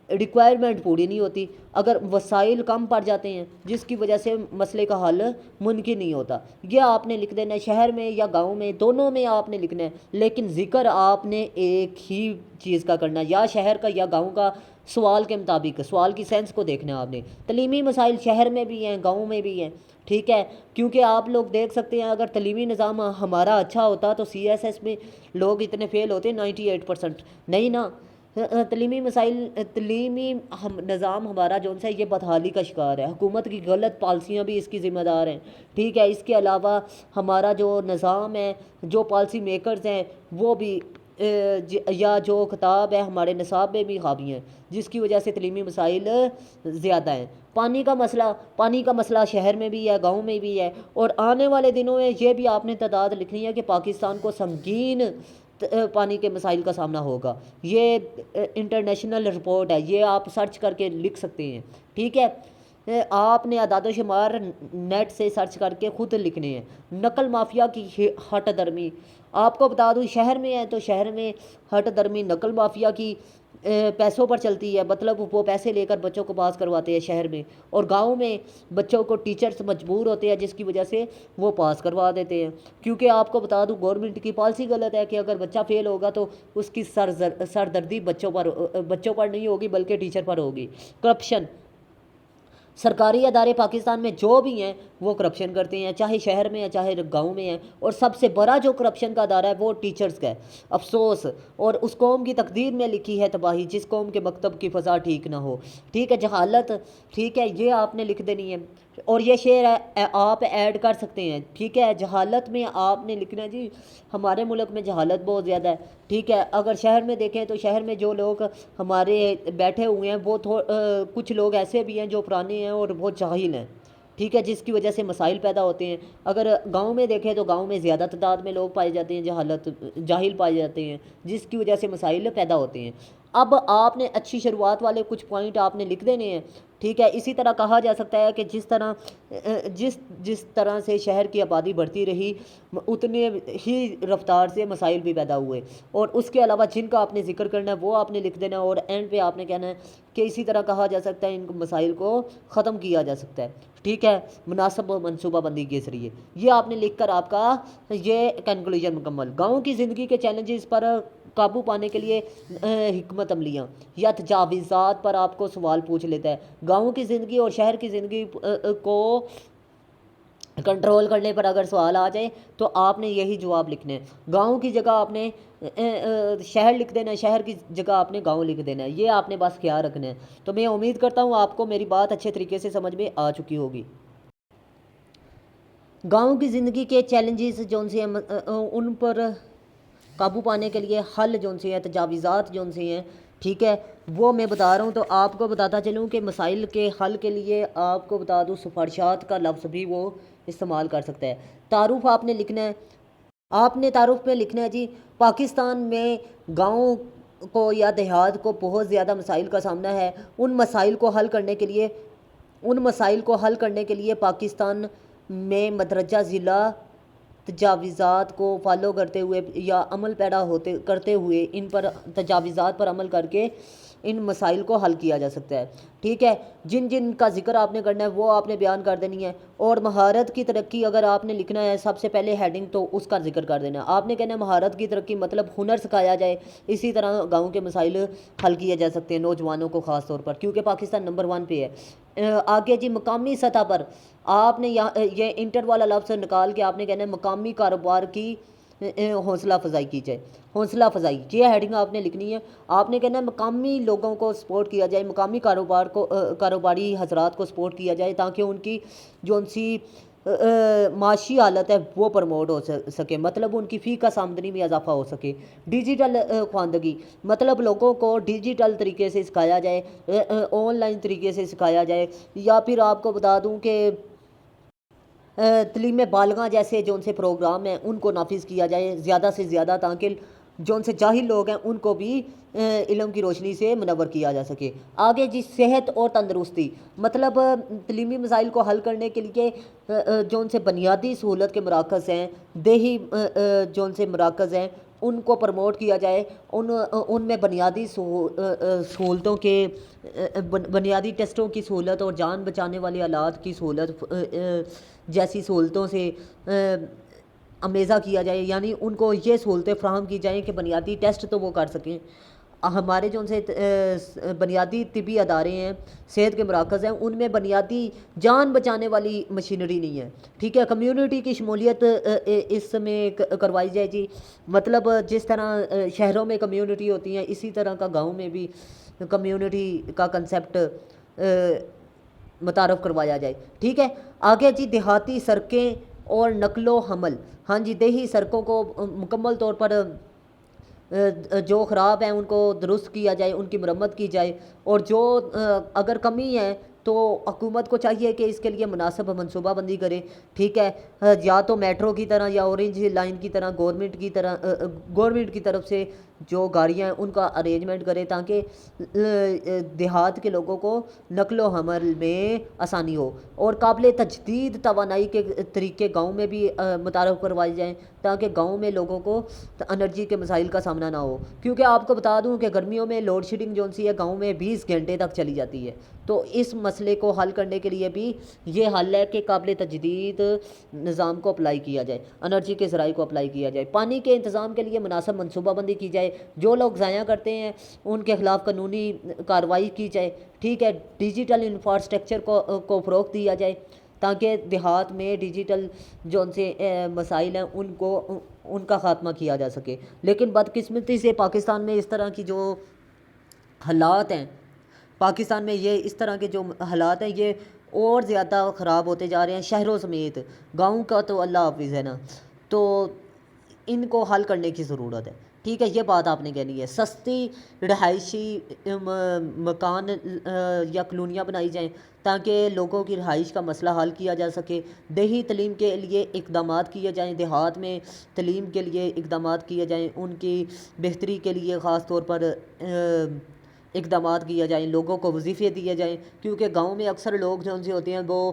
ریکوائرمنٹ پوری نہیں ہوتی، اگر وسائل کم پڑ جاتے ہیں جس کی وجہ سے مسئلے کا حل ممکن نہیں ہوتا۔ یہ آپ نے لکھ دینا ہے، شہر میں یا گاؤں میں دونوں میں آپ نے لکھنا ہے، لیکن ذکر آپ نے ایک ہی چیز کا کرنا ہے، یا شہر کا یا گاؤں کا، سوال کے مطابق، سوال کی سینس کو دیکھنا ہے آپ نے۔ تعلیمی مسائل شہر میں بھی ہیں گاؤں میں بھی ہیں، ٹھیک ہے، کیونکہ آپ لوگ دیکھ سکتے ہیں اگر تعلیمی نظام ہمارا اچھا ہوتا تو سی ایس ایس میں لوگ اتنے فیل ہوتے 98%، نہیں نا۔ تعلیمی مسائل، تعلیمی نظام ہمارا جو ہے یہ بدحالی کا شکار ہے، حکومت کی غلط پالیسیاں بھی اس کی ذمہ دار ہیں، ٹھیک ہے۔ اس کے علاوہ ہمارا جو نظام ہے، جو پالیسی میکرز ہیں وہ بھی یا جو خطاب ہے ہمارے نصاب میں بھی حاوی ہیں، جس کی وجہ سے تعلیمی مسائل زیادہ ہیں۔ پانی کا مسئلہ شہر میں بھی ہے گاؤں میں بھی ہے، اور آنے والے دنوں میں یہ بھی آپ نے تعداد لکھنی ہے کہ پاکستان کو سنگین پانی کے مسائل کا سامنا ہوگا، یہ انٹرنیشنل رپورٹ ہے، یہ آپ سرچ کر کے لکھ سکتے ہیں، ٹھیک ہے۔ آپ نے اعداد و شمار نیٹ سے سرچ کر کے خود لکھنے ہیں۔ نقل مافیا کی ہٹ درمی آپ کو بتا دوں، شہر میں ہے تو شہر میں ہٹ درمی نقل مافیا کی پیسوں پر چلتی ہے، مطلب وہ پیسے لے کر بچوں کو پاس کرواتے ہیں شہر میں، اور گاؤں میں بچوں کو ٹیچرز مجبور ہوتے ہیں جس کی وجہ سے وہ پاس کروا دیتے ہیں، کیونکہ آپ کو بتا دوں گورنمنٹ کی پالیسی غلط ہے کہ اگر بچہ فیل ہوگا تو اس کی سردردی بچوں پر نہیں ہوگی بلکہ ٹیچر پر ہوگی۔ کرپشن سرکاری ادارے پاکستان میں جو بھی ہیں وہ کرپشن کرتے ہیں، چاہے شہر میں ہے چاہے گاؤں میں ہے، اور سب سے بڑا جو کرپشن کا ادارہ ہے وہ ٹیچرز کا ہے، افسوس، اور اس قوم کی تقدیر میں لکھی ہے تباہی جس قوم کے مکتب کی فضا ٹھیک نہ ہو، ٹھیک ہے۔ جہالت، ٹھیک ہے، یہ آپ نے لکھ دینی ہے، اور یہ شعر آپ ایڈ کر سکتے ہیں، ٹھیک ہے۔ جہالت میں آپ نے لکھنا ہے جی ہمارے ملک میں جہالت بہت زیادہ ہے، ٹھیک ہے۔ اگر شہر میں دیکھیں تو شہر میں جو لوگ ہمارے بیٹھے ہوئے ہیں وہ کچھ لوگ ایسے بھی ہیں جو پرانے ہیں اور بہت جاہل ہیں، ٹھیک ہے، جس کی وجہ سے مسائل پیدا ہوتے ہیں۔ اگر گاؤں میں دیکھیں تو گاؤں میں زیادہ تعداد میں لوگ پائے جاتے ہیں جاہل پائے جاتے ہیں، جس کی وجہ سے مسائل پیدا ہوتے ہیں۔ اب آپ نے اچھی شروعات والے کچھ پوائنٹ آپ نے لکھ دینے ہیں، ٹھیک ہے۔ اسی طرح کہا جا سکتا ہے کہ جس طرح سے شہر کی آبادی بڑھتی رہی اتنے ہی رفتار سے مسائل بھی پیدا ہوئے، اور اس کے علاوہ جن کا آپ نے ذکر کرنا ہے وہ آپ نے لکھ دینا ہے، اور اینڈ پہ آپ نے کہنا ہے کہ اسی طرح کہا جا سکتا ہے ان مسائل کو ختم کیا جا سکتا ہے، ٹھیک ہے، مناسب منصوبہ بندی کے ذریعے یہ آپ نے لکھ کر آپ کا یہ کنکلوژن مکمل۔ گاؤں کی زندگی کے چیلنجز پر قابو پانے کے لیے حکمت عملیاں یا تجاویزات پر آپ کو سوال پوچھ لیتا ہے۔ گاؤں کی زندگی اور شہر کی زندگی کو کنٹرول کرنے پر اگر سوال آ جائے تو آپ نے یہی جواب لکھنا ہے۔ گاؤں کی جگہ آپ نے شہر لکھ دینا ہے، شہر کی جگہ آپ نے گاؤں لکھ دینا ہے، یہ آپ نے بس خیال رکھنا ہے۔ تو میں امید کرتا ہوں آپ کو میری بات اچھے طریقے سے سمجھ میں آ چکی ہوگی۔ گاؤں کی زندگی کے چیلنجز جو سے ہیں ان پر قابو پانے کے لیے حل جو سے ہیں، تجاویزات جو سے ہیں، ٹھیک ہے، وہ میں بتا رہا ہوں۔ تو آپ کو بتاتا چلوں کہ مسائل کے حل کے لیے آپ کو بتا دوں سفارشات کا لفظ بھی وہ استعمال کر سکتا ہے۔ تعارف آپ نے لکھنا ہے، آپ نے تعارف پہ لکھنا ہے جی پاکستان میں گاؤں کو یا دیہات کو بہت زیادہ مسائل کا سامنا ہے۔ ان مسائل کو حل کرنے کے لیے پاکستان میں مدرجہ ذیل تجاویزات کو فالو کرتے ہوئے یا عمل پیرا کرتے ہوئے ان پر تجاویزات پر عمل کر کے ان مسائل کو حل کیا جا سکتا ہے، ٹھیک ہے۔ جن کا ذکر آپ نے کرنا ہے وہ آپ نے بیان کر دینی ہے۔ اور مہارت کی ترقی اگر آپ نے لکھنا ہے سب سے پہلے ہیڈنگ تو اس کا ذکر کر دینا ہے۔ آپ نے کہنا ہے مہارت کی ترقی مطلب ہنر سکھایا جائے، اسی طرح گاؤں کے مسائل حل کیے جا سکتے ہیں نوجوانوں کو خاص طور پر، کیونکہ پاکستان نمبر 1 پہ ہے۔ آگے جی مقامی سطح پر آپ نے یہ انٹر والا لفظ نکال کے آپ نے کہنا ہے مقامی کاروبار کی حوصلہ افزائی کی جائے، حوصلہ افزائی یہ ہیڈنگ آپ نے لکھنی ہے۔ آپ نے کہنا ہے مقامی لوگوں کو سپورٹ کیا جائے، مقامی کاروباری حضرات کو سپورٹ کیا جائے تاکہ ان کی جو ان سی معاشی حالت ہے وہ پروموٹ ہو سکے، مطلب ان کی فی کا آمدنی میں اضافہ ہو سکے۔ ڈیجیٹل خواندگی مطلب لوگوں کو ڈیجیٹل طریقے سے سکھایا جائے، آن لائن طریقے سے سکھایا جائے، یا پھر آپ کو بتا دوں کہ تعلیم بالغاں جیسے جو ان سے پروگرام ہیں ان کو نافذ کیا جائے زیادہ سے زیادہ، تاکہ جو ان سے جاہل لوگ ہیں ان کو بھی علم کی روشنی سے منور کیا جا سکے۔ آگے جی صحت اور تندرستی مطلب تعلیمی مسائل کو حل کرنے کے لیے جو ان سے بنیادی سہولت کے مراکز ہیں، دیہی جو ان سے مراکز ہیں ان کو پروموٹ کیا جائے، ان میں بنیادی سہولتوں کے بنیادی ٹیسٹوں کی سہولت اور جان بچانے والے آلات کی سہولت جیسی سہولتوں سے امیزہ کیا جائے، یعنی ان کو یہ سہولتیں فراہم کی جائیں کہ بنیادی ٹیسٹ تو وہ کر سکیں۔ ہمارے جو ان سے بنیادی طبی ادارے ہیں، صحت کے مراکز ہیں، ان میں بنیادی جان بچانے والی مشینری نہیں ہے، ٹھیک ہے۔ کمیونٹی کی شمولیت اس میں کروائی جائے جی، مطلب جس طرح شہروں میں کمیونٹی ہوتی ہیں اسی طرح کا گاؤں میں بھی کمیونٹی کا کنسیپٹ متعارف کروایا جائے، ٹھیک ہے۔ آگے جی دیہاتی سڑکیں اور نقل و حمل، ہاں جی دیہی سڑکوں کو مکمل طور پر جو خراب ہیں ان کو درست کیا جائے، ان کی مرمت کی جائے، اور جو اگر کمی ہے تو حکومت کو چاہیے کہ اس کے لیے مناسب منصوبہ بندی کرے، ٹھیک ہے۔ یا تو میٹرو کی طرح یا اورنج لائن کی طرح گورنمنٹ کی طرف سے جو گاڑیاں ہیں ان کا ارینجمنٹ کرے تاکہ دیہات کے لوگوں کو نقل و حمل میں آسانی ہو، اور قابل تجدید توانائی کے طریقے گاؤں میں بھی متعارف کروائے جائیں تاکہ گاؤں میں لوگوں کو انرجی کے مسائل کا سامنا نہ ہو، کیونکہ آپ کو بتا دوں کہ گرمیوں میں لوڈ شیڈنگ جو سی ہے گاؤں میں 20 گھنٹے تک چلی جاتی ہے۔ تو اس مسئلے کو حل کرنے کے لیے بھی یہ حل ہے کہ قابل تجدید نظام کو اپلائی کیا جائے، انرجی کے ذرائع کو اپلائی کیا جائے، پانی کے انتظام کے لیے مناسب منصوبہ بندی کی جائے، جو لوگ ضائع کرتے ہیں ان کے خلاف قانونی کارروائی کی جائے، ٹھیک ہے۔ ڈیجیٹل انفراسٹرکچر کو فروغ دیا جائے تاکہ دیہات میں ڈیجیٹل جو ان سے مسائل ہیں ان کا خاتمہ کیا جا سکے۔ لیکن بدقسمتی سے پاکستان میں اس طرح کی جو حالات ہیں، پاکستان میں یہ اس طرح کے جو حالات ہیں یہ اور زیادہ خراب ہوتے جا رہے ہیں، شہروں سمیت۔ گاؤں کا تو اللہ حافظ ہے نا، تو ان کو حل کرنے کی ضرورت ہے، ٹھیک ہے۔ یہ بات آپ نے کہنی ہے۔ سستی رہائشی مکان یا کالونیاں بنائی جائیں تاکہ لوگوں کی رہائش کا مسئلہ حل کیا جا سکے۔ دیہی تعلیم کے لیے اقدامات کیے جائیں، دیہات میں تعلیم کے لیے اقدامات کیے جائیں، ان کی بہتری کے لیے خاص طور پر اقدامات کیے جائیں، لوگوں کو وظیفے دیے جائیں، کیونکہ گاؤں میں اکثر لوگ جو ان سے ہوتے ہیں وہ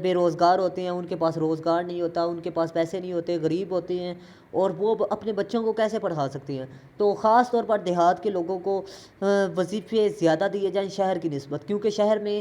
بے روزگار ہوتے ہیں، ان کے پاس روزگار نہیں ہوتا، ان کے پاس پیسے نہیں ہوتے، غریب ہوتے ہیں، اور وہ اپنے بچوں کو کیسے پڑھا سکتی ہیں. تو خاص طور پر دیہات کے لوگوں کو وظیفے زیادہ دیے جائیں شہر کی نسبت، کیونکہ شہر میں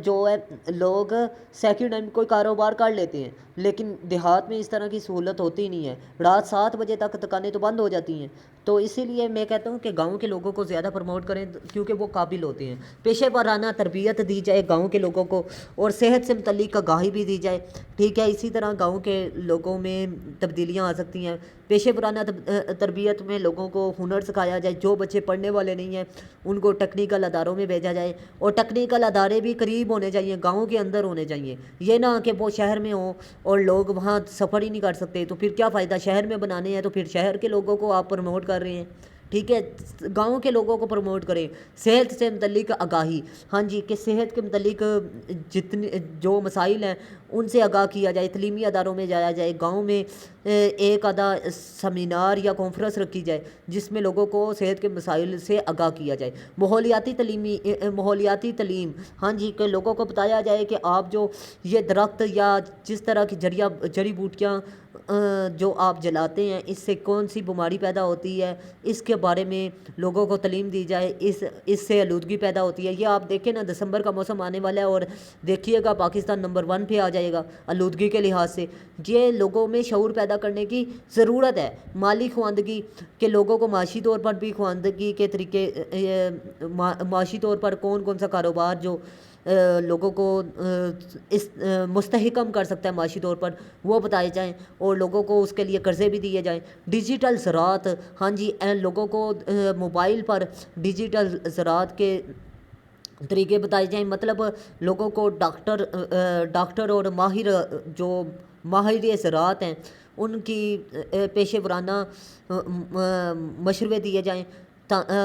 جو ہے لوگ سیکنڈ ہینڈ کوئی کاروبار کر لیتے ہیں، لیکن دیہات میں اس طرح کی سہولت ہوتی نہیں ہے. رات 7 بجے تک دکانیں تو بند ہو جاتی ہیں. تو اسی لیے میں کہتا ہوں کہ گاؤں کے لوگوں کو زیادہ پروموٹ کریں، کیونکہ وہ قابل ہوتے ہیں. پیشے ورانہ تربیت دی جائے گاؤں کے لوگوں کو، اور صحت سے متعلق آگاہی بھی دی جائے. ٹھیک ہے، اسی طرح گاؤں کے لوگوں میں تبدیلیاں آ سکتی ہیں. پیشے ورانہ تربیت میں لوگوں کو ہنر سکھایا جائے. جو بچے پڑھنے والے نہیں ہیں ان کو ٹیکنیکل اداروں میں بھیجا جائے، اور ٹیکنیکل ادارے بھی قریب ہونے چاہیے، گاؤں کے اندر ہونے چاہیے. یہ نہ کہ وہ شہر میں ہوں اور لوگ وہاں سفر ہی نہیں کر سکتے. تو پھر کیا فائدہ؟ شہر میں بنانے ہیں تو پھر شہر کے لوگوں کو آپ پروموٹ کر رہے ہیں. ٹھیک ہے، گاؤں کے لوگوں کو پروموٹ کریں. صحت سے متعلق آگاہی، ہاں جی، کہ صحت کے متعلق جتنے جو مسائل ہیں ان سے آگاہ کیا جائے. تعلیمی اداروں میں جایا جائے. گاؤں میں ایک آدھا سیمینار یا کانفرنس رکھی جائے جس میں لوگوں کو صحت کے مسائل سے آگاہ کیا جائے. ماحولیاتی تعلیم، ہاں جی، کہ لوگوں کو بتایا جائے کہ آپ جو یہ درخت یا جس طرح کی جڑی بوٹیاں جو آپ جلاتے ہیں اس سے کون سی بیماری پیدا ہوتی ہے، اس کے بارے میں لوگوں کو تعلیم دی جائے. اس سے آلودگی پیدا ہوتی ہے. یہ آپ دیکھیں نا، دسمبر کا موسم آنے والا ہے اور دیکھیے گا پاکستان نمبر 1 پہ آ جائے گا آلودگی کے لحاظ سے. یہ لوگوں میں شعور پیدا کرنے کی ضرورت ہے. مالی خواندگی، کہ لوگوں کو معاشی طور پر بھی خواندگی کے طریقے، معاشی طور پر کون سا کاروبار جو لوگوں کو اس مستحکم کر سکتا ہے معاشی طور پر، وہ بتائے جائیں، اور لوگوں کو اس کے لیے قرضے بھی دیے جائیں. ڈیجیٹل زراعت، ہاں جی، لوگوں کو موبائل پر ڈیجیٹل زراعت کے طریقے بتائے جائیں. مطلب لوگوں کو ڈاکٹر اور ماہر زراعت ہیں ان کی پیشے ورانہ مشورے دیے جائیں.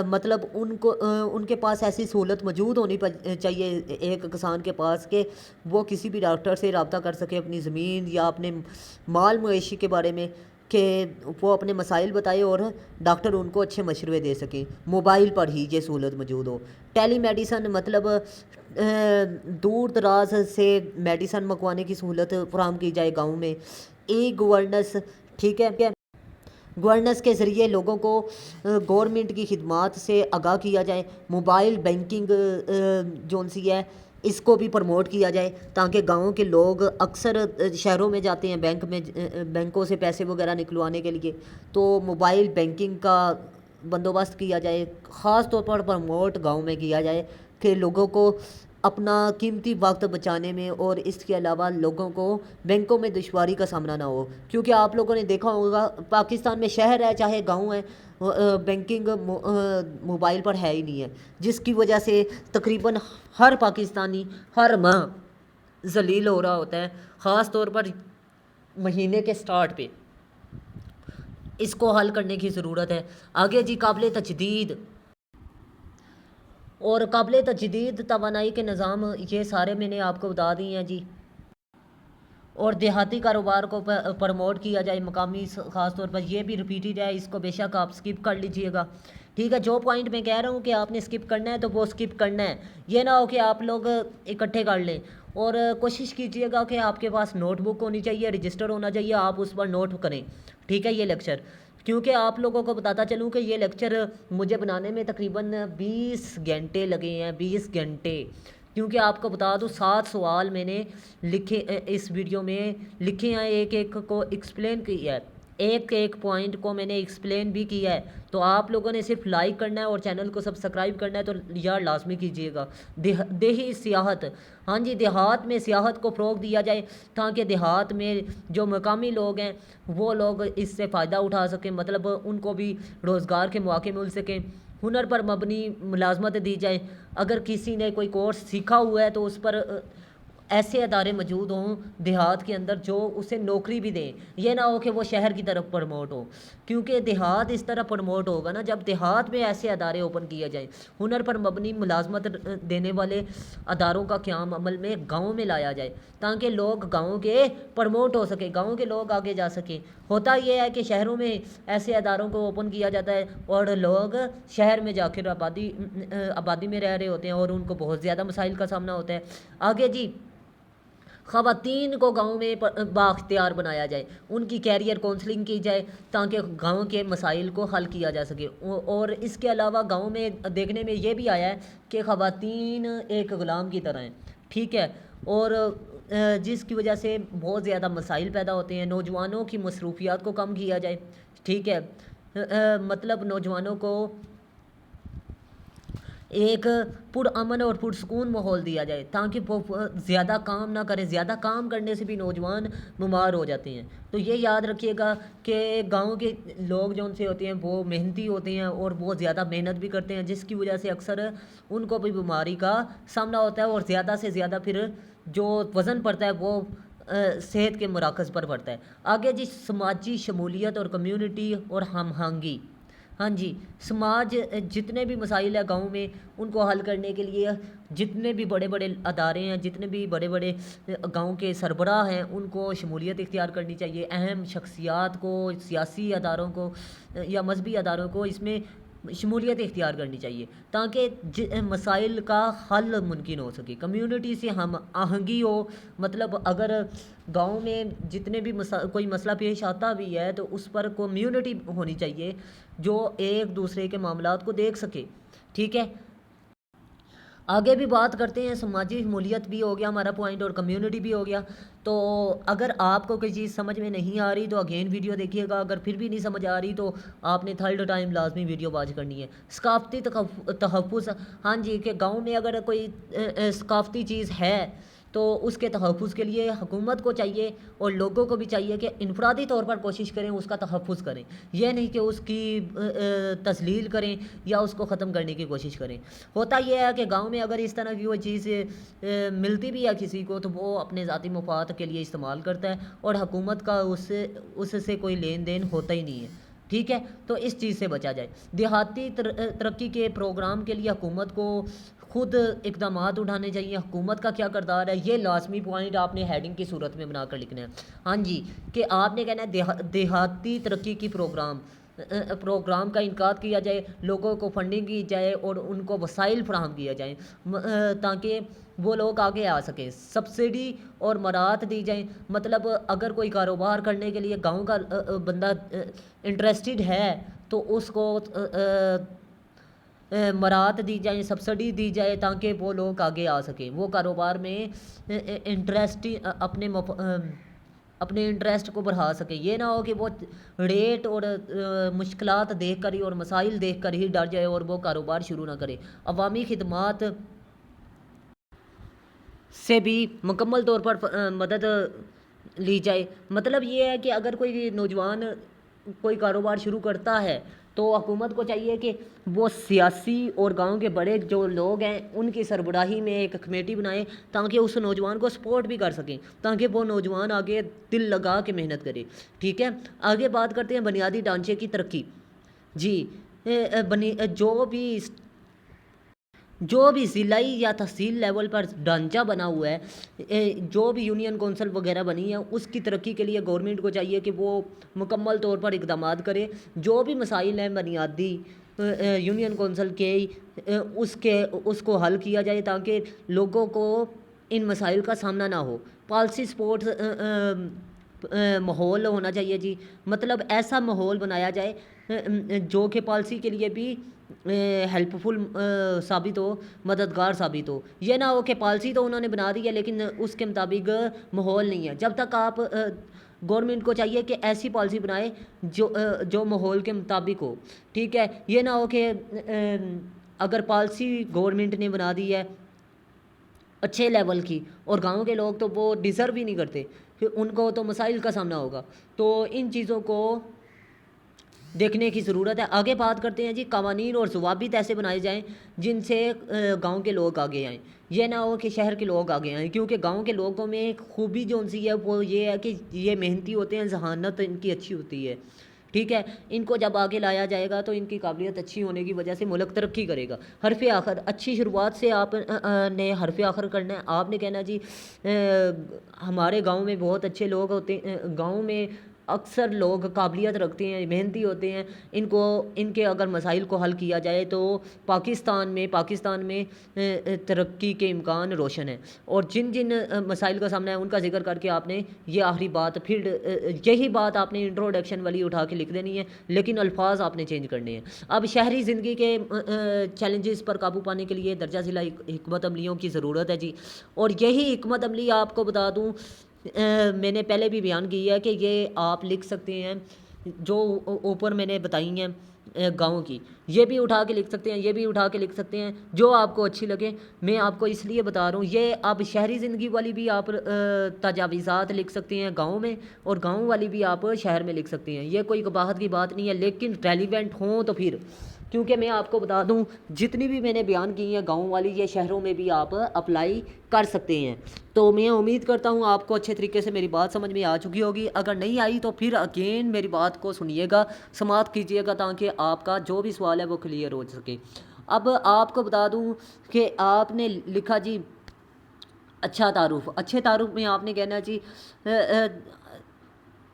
مطلب ان کے پاس ایسی سہولت موجود ہونی چاہیے ایک کسان کے پاس، کہ وہ کسی بھی ڈاکٹر سے رابطہ کر سکے اپنی زمین یا اپنے مال مویشی کے بارے میں، کہ وہ اپنے مسائل بتائے اور ڈاکٹر ان کو اچھے مشورے دے سکیں. موبائل پر ہی یہ سہولت موجود ہو. ٹیلی میڈیسن، مطلب دور دراز سے میڈیسن منگوانے کی سہولت فراہم کی جائے گاؤں میں. ای گورننس، ٹھیک ہے، گورننس کے ذریعے لوگوں کو گورنمنٹ کی خدمات سے آگاہ کیا جائے. موبائل بینکنگ جون سی ہے اس کو بھی پروموٹ کیا جائے، تاکہ گاؤں کے لوگ اکثر شہروں میں جاتے ہیں بینکوں سے پیسے وغیرہ نکلوانے کے لیے. تو موبائل بینکنگ کا بندوبست کیا جائے. خاص طور پر پروموٹ گاؤں میں کیا جائے کہ لوگوں کو اپنا قیمتی وقت بچانے میں، اور اس کے علاوہ لوگوں کو بینکوں میں دشواری کا سامنا نہ ہو. کیونکہ آپ لوگوں نے دیکھا ہوگا پاکستان میں شہر ہے چاہے گاؤں ہے، بینکنگ موبائل پر ہے ہی نہیں ہے، جس کی وجہ سے تقریباً ہر پاکستانی ہر ماہ ذلیل ہو رہا ہوتا ہے، خاص طور پر مہینے کے سٹارٹ پہ. اس کو حل کرنے کی ضرورت ہے. آگے جی، قابل تجدید توانائی کے نظام، یہ سارے میں نے آپ کو بتا دی ہیں جی. اور دیہاتی کاروبار کو پروموٹ کیا جائے مقامی، خاص طور پر یہ بھی ریپیٹڈ ہے، اس کو بے شک آپ سکپ کر لیجئے گا. ٹھیک ہے، جو پوائنٹ میں کہہ رہا ہوں کہ آپ نے سکپ کرنا ہے تو وہ سکپ کرنا ہے. یہ نہ ہو کہ آپ لوگ اکٹھے کر لیں. اور کوشش کیجئے گا کہ آپ کے پاس نوٹ بک ہونی چاہیے، رجسٹر ہونا چاہیے، آپ اس پر نوٹ کریں. ٹھیک ہے، یہ لیکچر، کیونکہ آپ لوگوں کو بتاتا چلوں کہ یہ لیکچر مجھے بنانے میں تقریباً 20 گھنٹے لگے ہیں، 20 گھنٹے. کیونکہ آپ کو بتا دوں 7 سوال میں نے لکھے اس ویڈیو میں لکھے ہیں، ایک ایک کو ایکسپلین کیا ہے، ایک ایک پوائنٹ کو میں نے ایکسپلین بھی کیا ہے. تو آپ لوگوں نے صرف لائک کرنا ہے اور چینل کو سبسکرائب کرنا ہے، تو یار لازمی کیجئے گا. دیہی سیاحت، ہاں جی، دیہات میں سیاحت کو فروغ دیا جائے، تاکہ دیہات میں جو مقامی لوگ ہیں وہ لوگ اس سے فائدہ اٹھا سکیں، مطلب ان کو بھی روزگار کے مواقع مل سکیں. ہنر پر مبنی ملازمت دی جائے. اگر کسی نے کوئی کورس سیکھا ہوا ہے تو اس پر ایسے ادارے موجود ہوں دیہات کے اندر جو اسے نوکری بھی دیں. یہ نہ ہو کہ وہ شہر کی طرف پروموٹ ہو، کیونکہ دیہات اس طرح پروموٹ ہوگا نا جب دیہات میں ایسے ادارے اوپن کیے جائیں. ہنر پر مبنی ملازمت دینے والے اداروں کا قیام عمل میں گاؤں میں لایا جائے، تاکہ لوگ گاؤں کے پروموٹ ہو سکیں، گاؤں کے لوگ آگے جا سکیں. ہوتا یہ ہے کہ شہروں میں ایسے اداروں کو اوپن کیا جاتا ہے اور لوگ شہر میں جا کر آبادی میں رہ رہے ہوتے ہیں، اور ان کو بہت زیادہ مسائل کا سامنا ہوتا ہے. آگے جی، خواتین کو گاؤں میں بااختیار بنایا جائے، ان کی کیریئر کونسلنگ کی جائے تاکہ گاؤں کے مسائل کو حل کیا جا سکے۔ اور اس کے علاوہ گاؤں میں دیکھنے میں یہ بھی آیا ہے کہ خواتین ایک غلام کی طرح ہیں، ٹھیک ہے، اور جس کی وجہ سے بہت زیادہ مسائل پیدا ہوتے ہیں۔ نوجوانوں کی مصروفیات کو کم کیا جائے، ٹھیک ہے، مطلب نوجوانوں کو ایک پرامن اور پرسکون ماحول دیا جائے تاکہ وہ زیادہ کام نہ کریں۔ زیادہ کام کرنے سے بھی نوجوان بیمار ہو جاتے ہیں۔ تو یہ یاد رکھیے گا کہ گاؤں کے لوگ جو ان سے ہوتے ہیں وہ محنتی ہوتے ہیں اور بہت زیادہ محنت بھی کرتے ہیں، جس کی وجہ سے اکثر ان کو بھی بیماری کا سامنا ہوتا ہے، اور زیادہ سے زیادہ پھر جو وزن پڑتا ہے وہ صحت کے مراکز پر پڑتا ہے۔ آگے جی، سماجی شمولیت اور کمیونٹی اور ہم آہنگی۔ ہاں جی، سماج جتنے بھی مسائل ہیں گاؤں میں ان کو حل کرنے کے لیے جتنے بھی بڑے بڑے ادارے ہیں، جتنے بھی بڑے بڑے گاؤں کے سربراہ ہیں، ان کو شمولیت اختیار کرنی چاہیے۔ اہم شخصیات کو، سیاسی اداروں کو یا مذہبی اداروں کو اس میں شمولیت اختیار کرنی چاہیے تاکہ مسائل کا حل ممکن ہو سکے، کمیونٹی سے ہم آہنگی ہو۔ مطلب اگر گاؤں میں جتنے بھی کوئی مسئلہ پیش آتا بھی ہے تو اس پر کمیونٹی ہونی چاہیے جو ایک دوسرے کے معاملات کو دیکھ سکے، ٹھیک ہے۔ آگے بھی بات کرتے ہیں، سماجی شمولیت بھی ہو گیا ہمارا پوائنٹ اور کمیونٹی بھی ہو گیا۔ تو اگر آپ کو کوئی چیز سمجھ میں نہیں آ رہی تو اگین ویڈیو دیکھیے گا، اگر پھر بھی نہیں سمجھ آ رہی تو آپ نے تھرڈ ٹائم لازمی ویڈیو واچ کرنی ہے۔ ثقافتی تحفظ، ہاں جی، کہ گاؤں میں اگر کوئی ثقافتی چیز ہے تو اس کے تحفظ کے لیے حکومت کو چاہیے اور لوگوں کو بھی چاہیے کہ انفرادی طور پر کوشش کریں، اس کا تحفظ کریں، یہ نہیں کہ اس کی تذلیل کریں یا اس کو ختم کرنے کی کوشش کریں۔ ہوتا یہ ہے کہ گاؤں میں اگر اس طرح کی کوئی چیز ملتی بھی ہے کسی کو تو وہ اپنے ذاتی مفاد کے لیے استعمال کرتا ہے اور حکومت کا اس سے کوئی لین دین ہوتا ہی نہیں ہے، ٹھیک ہے۔ تو اس چیز سے بچا جائے۔ دیہاتی ترقی کے پروگرام کے لیے حکومت کو خود اقدامات اٹھانے چاہیے۔ حکومت کا کیا کردار ہے، یہ لازمی پوائنٹ آپ نے ہیڈنگ کی صورت میں بنا کر لکھنا ہے۔ ہاں جی، کہ آپ نے کہنا ہے دیہاتی ترقی کی پروگرام کا انعقاد کیا جائے، لوگوں کو فنڈنگ کی جائے اور ان کو وسائل فراہم کیا جائیں تاکہ وہ لوگ آگے آ سکیں۔ سبسڈی اور مراعات دی جائیں، مطلب اگر کوئی کاروبار کرنے کے لیے گاؤں کا بندہ انٹرسٹڈ ہے تو اس کو مراعات دی جائیں، سبسڈی دی جائے تاکہ وہ لوگ آگے آ سکیں، وہ کاروبار میں انٹرسٹ اپنے انٹرسٹ کو بڑھا سکے۔ یہ نہ ہو کہ وہ ریٹ اور مشکلات دیکھ کر ہی اور مسائل دیکھ کر ہی ڈر جائے اور وہ کاروبار شروع نہ کرے۔ عوامی خدمات سے بھی مکمل طور پر مدد لی جائے۔ مطلب یہ ہے کہ اگر کوئی نوجوان کوئی کاروبار شروع کرتا ہے تو حکومت کو چاہیے کہ وہ سیاسی اور گاؤں کے بڑے جو لوگ ہیں ان کی سربراہی میں ایک کمیٹی بنائے تاکہ اس نوجوان کو سپورٹ بھی کر سکیں، تاکہ وہ نوجوان آگے دل لگا کے محنت کرے، ٹھیک ہے۔ آگے بات کرتے ہیں بنیادی ڈھانچے کی ترقی۔ جی، جو بھی ضلعی یا تحصیل لیول پر ڈھانچہ بنا ہوا ہے، جو بھی یونین کونسل وغیرہ بنی ہے، اس کی ترقی کے لیے گورنمنٹ کو چاہیے کہ وہ مکمل طور پر اقدامات کرے۔ جو بھی مسائل ہیں بنیادی یونین کونسل کے اس کو حل کیا جائے تاکہ لوگوں کو ان مسائل کا سامنا نہ ہو۔ پالسی سپورٹ ماحول ہونا چاہیے جی، مطلب ایسا ماحول بنایا جائے جو کہ پالسی کے لیے بھی ہیلپ فل ثابت ہو، مددگار ثابت ہو۔ یہ نہ ہو کہ پالسی تو انہوں نے بنا دی ہے لیکن اس کے مطابق ماحول نہیں ہے۔ جب تک آپ گورنمنٹ کو چاہیے کہ ایسی پالسی بنائے جو ماحول کے مطابق ہو، ٹھیک ہے۔ یہ نہ ہو کہ اگر پالسی گورنمنٹ نے بنا دی ہے اچھے لیول کی اور گاؤں کے لوگ تو وہ ڈیزرو ہی نہیں کرتے، پھر ان کو تو مسائل کا سامنا ہوگا۔ تو ان چیزوں کو دیکھنے کی ضرورت ہے۔ آگے بات کرتے ہیں جی، قوانین اور ضوابط ایسے بنائے جائیں جن سے گاؤں کے لوگ آگے آئیں۔ یہ نہ ہو کہ شہر کے لوگ آگے آئیں، کیونکہ گاؤں کے لوگوں میں خوبی جو ان سی ہے وہ یہ ہے کہ یہ محنتی ہوتے ہیں، ذہانت ان کی اچھی ہوتی ہے، ٹھیک ہے۔ ان کو جب آگے لایا جائے گا تو ان کی قابلیت اچھی ہونے کی وجہ سے ملک ترقی کرے گا۔ حرف آخر، اچھی شروعات سے آپ نے حرف آخر کرنا ہے۔ آپ نے کہنا جی ہمارے گاؤں میں بہت اچھے لوگ ہوتے ہیں، گاؤں میں اکثر لوگ قابلیت رکھتے ہیں، محنتی ہوتے ہیں، ان کے اگر مسائل کو حل کیا جائے تو پاکستان میں ترقی کے امکان روشن ہیں۔ اور جن مسائل کا سامنا ہے ان کا ذکر کر کے آپ نے یہ آخری بات پھر یہی بات آپ نے انٹروڈکشن والی اٹھا کے لکھ دینی ہے، لیکن الفاظ آپ نے چینج کرنے ہیں۔ اب شہری زندگی کے چیلنجز پر قابو پانے کے لیے درجہ ذیل حکمت عملیوں کی ضرورت ہے جی، اور یہی حکمت عملی آپ کو بتا دوں میں نے پہلے بھی بیان کی ہے کہ یہ آپ لکھ سکتے ہیں جو اوپر میں نے بتائی ہیں گاؤں کی، یہ بھی اٹھا کے لکھ سکتے ہیں، یہ بھی اٹھا کے لکھ سکتے ہیں، جو آپ کو اچھی لگے۔ میں آپ کو اس لیے بتا رہا ہوں یہ اب شہری زندگی والی بھی آپ تجاویزات لکھ سکتے ہیں گاؤں میں، اور گاؤں والی بھی آپ شہر میں لکھ سکتے ہیں۔ یہ کوئی قباحت کی بات نہیں ہے، لیکن ریلیونٹ ہوں تو پھر، کیونکہ میں آپ کو بتا دوں جتنی بھی میں نے بیان کی ہیں گاؤں والی یہ شہروں میں بھی آپ اپلائی کر سکتے ہیں۔ تو میں امید کرتا ہوں آپ کو اچھے طریقے سے میری بات سمجھ میں آ چکی ہوگی، اگر نہیں آئی تو پھر اگین میری بات کو سنیے گا، سماعت کیجیے گا، تاکہ آپ کا جو بھی سوال ہے وہ کلیئر ہو سکے۔ اب آپ کو بتا دوں کہ آپ نے لکھا جی اچھے تعارف میں آپ نے کہنا جی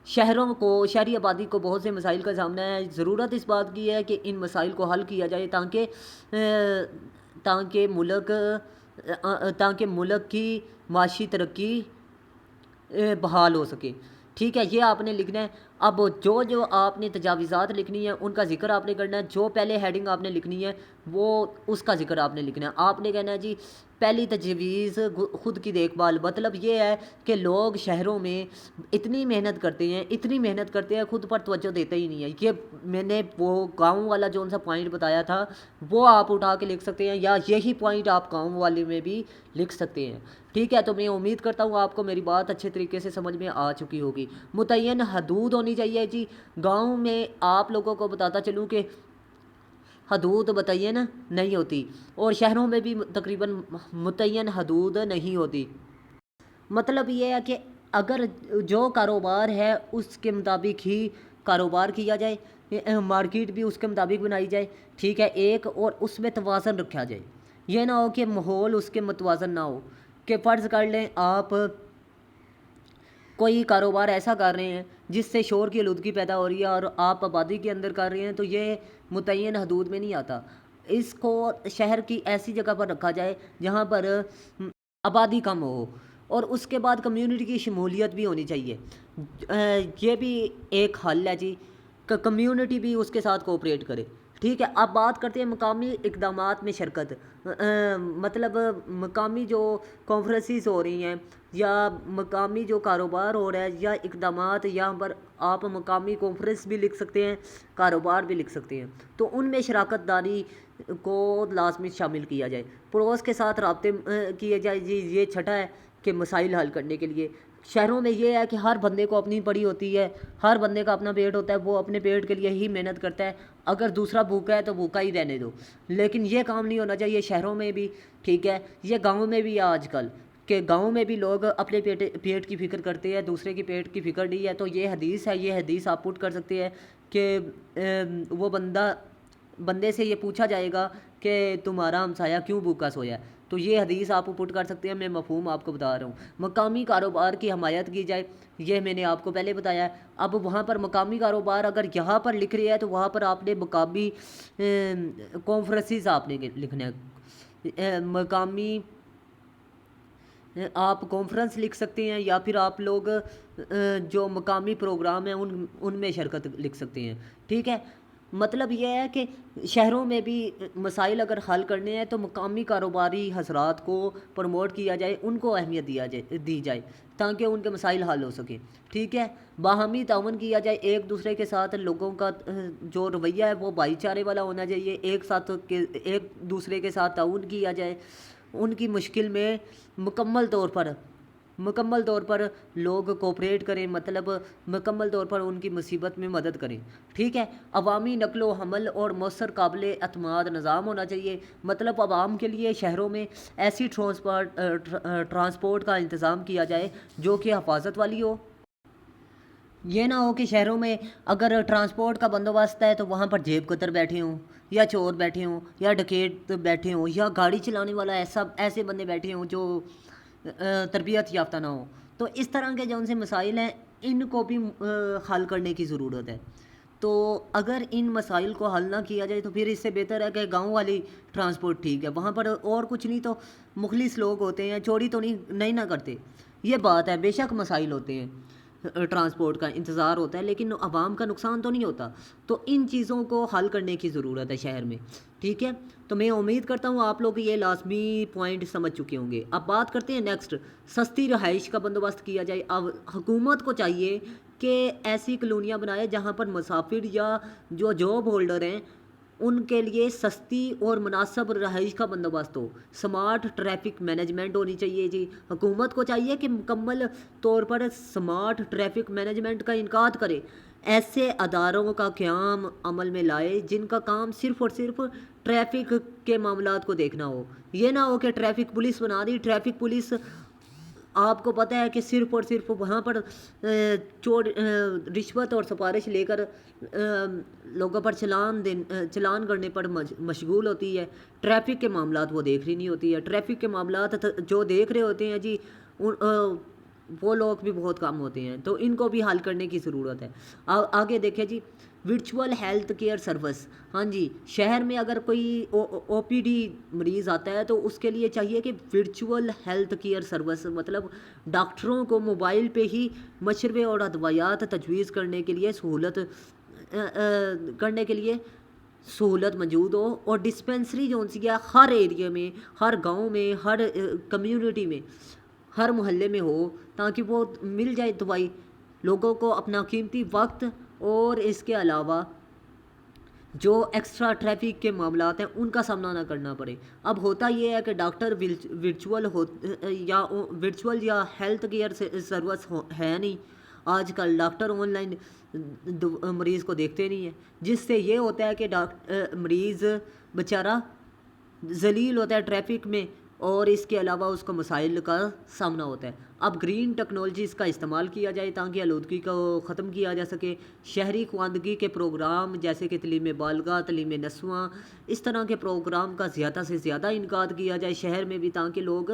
شہری آبادی کو بہت سے مسائل کا سامنا ہے، ضرورت اس بات کی ہے کہ ان مسائل کو حل کیا جائے تاکہ ملک کی معاشی ترقی بحال ہو سکے۔ ٹھیک ہے، یہ آپ نے لکھنا ہے۔ اب جو آپ نے تجاویزات لکھنی ہے ان کا ذکر آپ نے کرنا ہے، جو پہلے ہیڈنگ آپ نے لکھنی ہے وہ اس کا ذکر آپ نے لکھنا ہے۔ آپ نے کہنا ہے جی پہلی تجویز خود کی دیکھ بھال، مطلب یہ ہے کہ لوگ شہروں میں اتنی محنت کرتے ہیں خود پر توجہ دیتے ہی نہیں ہے۔ یہ میں نے وہ گاؤں والا جو ان سا پوائنٹ بتایا تھا وہ آپ اٹھا کے لکھ سکتے ہیں، یا یہی پوائنٹ آپ گاؤں والے میں بھی لکھ سکتے ہیں۔ ٹھیک ہے، تو میں امید کرتا ہوں آپ کو میری بات اچھے طریقے سے سمجھ میں آ چکی ہوگی۔ متعین حدود ہونی چاہیے جی، گاؤں میں آپ لوگوں کو بتاتا چلوں کہ حدود متعین نہیں ہوتی، اور شہروں میں بھی تقریباً متعین حدود نہیں ہوتی۔ مطلب یہ ہے کہ اگر جو کاروبار ہے اس کے مطابق ہی کاروبار کیا جائے، مارکیٹ بھی اس کے مطابق بنائی جائے، ٹھیک ہے، ایک اور اس میں توازن رکھا جائے۔ یہ نہ ہو کہ ماحول اس کے متوازن نہ ہو، کہ فرض کر لیں آپ کوئی کاروبار ایسا کر رہے ہیں جس سے شور کی آلودگی پیدا ہو رہی ہے اور آپ آبادی کے اندر کر رہے ہیں، تو یہ متعین حدود میں نہیں آتا۔ اس کو شہر کی ایسی جگہ پر رکھا جائے جہاں پر آبادی کم ہو، اور اس کے بعد کمیونٹی کی شمولیت بھی ہونی چاہیے۔ یہ بھی ایک حل ہے جی، کہ کمیونٹی بھی اس کے ساتھ کوآپریٹ کرے۔ ٹھیک ہے، اب بات کرتے ہیں مقامی اقدامات میں شرکت، مطلب مقامی جو کانفرنسز ہو رہی ہیں یا مقامی جو کاروبار ہو رہا ہے یا اقدامات، یہاں پر آپ مقامی کانفرنس بھی لکھ سکتے ہیں، کاروبار بھی لکھ سکتے ہیں، تو ان میں شراکت داری کو لازمی شامل کیا جائے، پڑوس کے ساتھ رابطے کیے جائے جی۔ یہ چھٹا ہے کہ مسائل حل کرنے کے لیے شہروں میں یہ ہے کہ ہر بندے کو اپنی پڑی ہوتی ہے، ہر بندے کا اپنا پیٹ ہوتا ہے، وہ اپنے پیٹ کے لیے ہی محنت کرتا ہے، اگر دوسرا بھوکا ہے تو بھوکا ہی رہنے دو۔ لیکن یہ کام نہیں ہونا چاہیے شہروں میں بھی، ٹھیک ہے، یہ گاؤں میں بھی آج کل، کہ گاؤں میں بھی لوگ اپنے پیٹ کی فکر کرتے ہیں، دوسرے کی پیٹ کی فکر نہیں ہے۔ تو یہ حدیث آپ پٹ کر سکتے ہیں کہ وہ بندے سے یہ پوچھا جائے گا کہ تمہارا ہمسایہ کیوں بھوکا سویا ہے، تو یہ حدیث آپ پٹ کر سکتے ہیں۔ میں مفہوم آپ کو بتا رہا ہوں۔ مقامی کاروبار کی حمایت کی جائے، یہ میں نے آپ کو پہلے بتایا ہے۔ اب وہاں پر مقامی کاروبار اگر یہاں پر لکھ رہے ہیں تو وہاں پر آپ نے مقامی کانفرنسز آپ نے لکھنا ہے، مقامی آپ کانفرنس لکھ سکتے ہیں، یا پھر آپ لوگ جو مقامی پروگرام ہیں ان میں شرکت لکھ سکتے ہیں۔ ٹھیک ہے، مطلب یہ ہے کہ شہروں میں بھی مسائل اگر حل کرنے ہیں تو مقامی کاروباری حضرات کو پروموٹ کیا جائے، ان کو اہمیت دی جائے تاکہ ان کے مسائل حل ہو سکیں۔ ٹھیک ہے، باہمی تعاون کیا جائے ایک دوسرے کے ساتھ، لوگوں کا جو رویہ ہے وہ بھائی چارے والا ہونا چاہیے، ایک دوسرے کے ساتھ تعاون کیا جائے، ان کی مشکل میں مکمل طور پر لوگ کوپریٹ کریں، مطلب مکمل طور پر ان کی مصیبت میں مدد کریں۔ ٹھیک ہے، عوامی نقل و حمل اور مؤثر قابل اعتماد نظام ہونا چاہیے، مطلب عوام کے لیے شہروں میں ایسی ٹرانسپورٹ کا انتظام کیا جائے جو کہ حفاظت والی ہو۔ یہ نہ ہو کہ شہروں میں اگر ٹرانسپورٹ کا بندوبست ہے تو وہاں پر جیب کتر بیٹھے ہوں، یا چور بیٹھے ہوں، یا ڈکیت بیٹھے ہوں، یا گاڑی چلانے والا ایسے بندے بیٹھے ہوں جو تربیت یافتہ نہ ہوں۔ تو اس طرح کے جو ان سے مسائل ہیں ان کو بھی حل کرنے کی ضرورت ہے. تو اگر ان مسائل کو حل نہ کیا جائے تو پھر اس سے بہتر ہے کہ گاؤں والی ٹرانسپورٹ ٹھیک ہے, وہاں پر اور کچھ نہیں تو مخلص لوگ ہوتے ہیں, چوری تو نہیں نہ کرتے. یہ بات ہے, بے شک مسائل ہوتے ہیں, ٹرانسپورٹ کا انتظار ہوتا ہے, لیکن عوام کا نقصان تو نہیں ہوتا. تو ان چیزوں کو حل کرنے کی ضرورت ہے شہر میں, ٹھیک ہے. تو میں امید کرتا ہوں آپ لوگ یہ لازمی پوائنٹ سمجھ چکے ہوں گے. اب بات کرتے ہیں نیکسٹ, سستی رہائش کا بندوبست کیا جائے. اب حکومت کو چاہیے کہ ایسی کالونیاں بنائے جہاں پر مسافر یا جو جاب ہولڈر ہیں ان کے لیے سستی اور مناسب رہائش کا بندوبست ہو. سمارٹ ٹریفک مینجمنٹ ہونی چاہیے جی. حکومت کو چاہیے کہ مکمل طور پر سمارٹ ٹریفک مینجمنٹ کا انعقاد کرے, ایسے اداروں کا قیام عمل میں لائے جن کا کام صرف اور صرف ٹریفک کے معاملات کو دیکھنا ہو. یہ نہ ہو کہ ٹریفک پولیس بنا دی. ٹریفک پولیس آپ کو پتہ ہے کہ صرف اور صرف وہاں پر رشوت اور سفارش لے کر لوگوں پر چلان کرنے پر مشغول ہوتی ہے. ٹریفک کے معاملات وہ دیکھ رہی نہیں ہوتی ہے. ٹریفک کے معاملات جو دیکھ رہے ہوتے ہیں جی وہ لوگ بھی بہت کم ہوتے ہیں. تو ان کو بھی حل کرنے کی ضرورت ہے. آگے دیکھیں جی, ورچوئل ہیلتھ کیئر سروس. ہاں جی, شہر میں اگر کوئی او پی ڈی مریض آتا ہے تو اس کے لیے چاہیے کہ ورچوئل ہیلتھ کیئر سروس, مطلب ڈاکٹروں کو موبائل پہ ہی مشورے اور ادویات تجویز کرنے کے لیے سہولت موجود ہو. اور ڈسپینسری جو سی ہے ہر ایریا میں, ہر گاؤں میں, ہر کمیونٹی میں, ہر محلے میں ہو, تاکہ وہ مل جائے دوائی لوگوں کو اپنا قیمتی وقت اور اس کے علاوہ جو ایکسٹرا ٹریفک کے معاملات ہیں ان کا سامنا نہ کرنا پڑے. اب ہوتا یہ ہے کہ ڈاکٹر ورچوئل یا ہیلتھ کیئر سروس ہے نہیں. آج کل ڈاکٹر آن لائن مریض کو دیکھتے نہیں ہیں, جس سے یہ ہوتا ہے کہ مریض بیچارہ ذلیل ہوتا ہے ٹریفک میں, اور اس کے علاوہ اس کو مسائل کا سامنا ہوتا ہے. اب گرین ٹیکنالوجیز کا استعمال کیا جائے تاکہ آلودگی کو ختم کیا جا سکے. شہری خواندگی کے پروگرام جیسے کہ تعلیم بالغاہ, تعلیم نسواں, اس طرح کے پروگرام کا زیادہ سے زیادہ انعقاد کیا جائے شہر میں بھی, تاکہ لوگ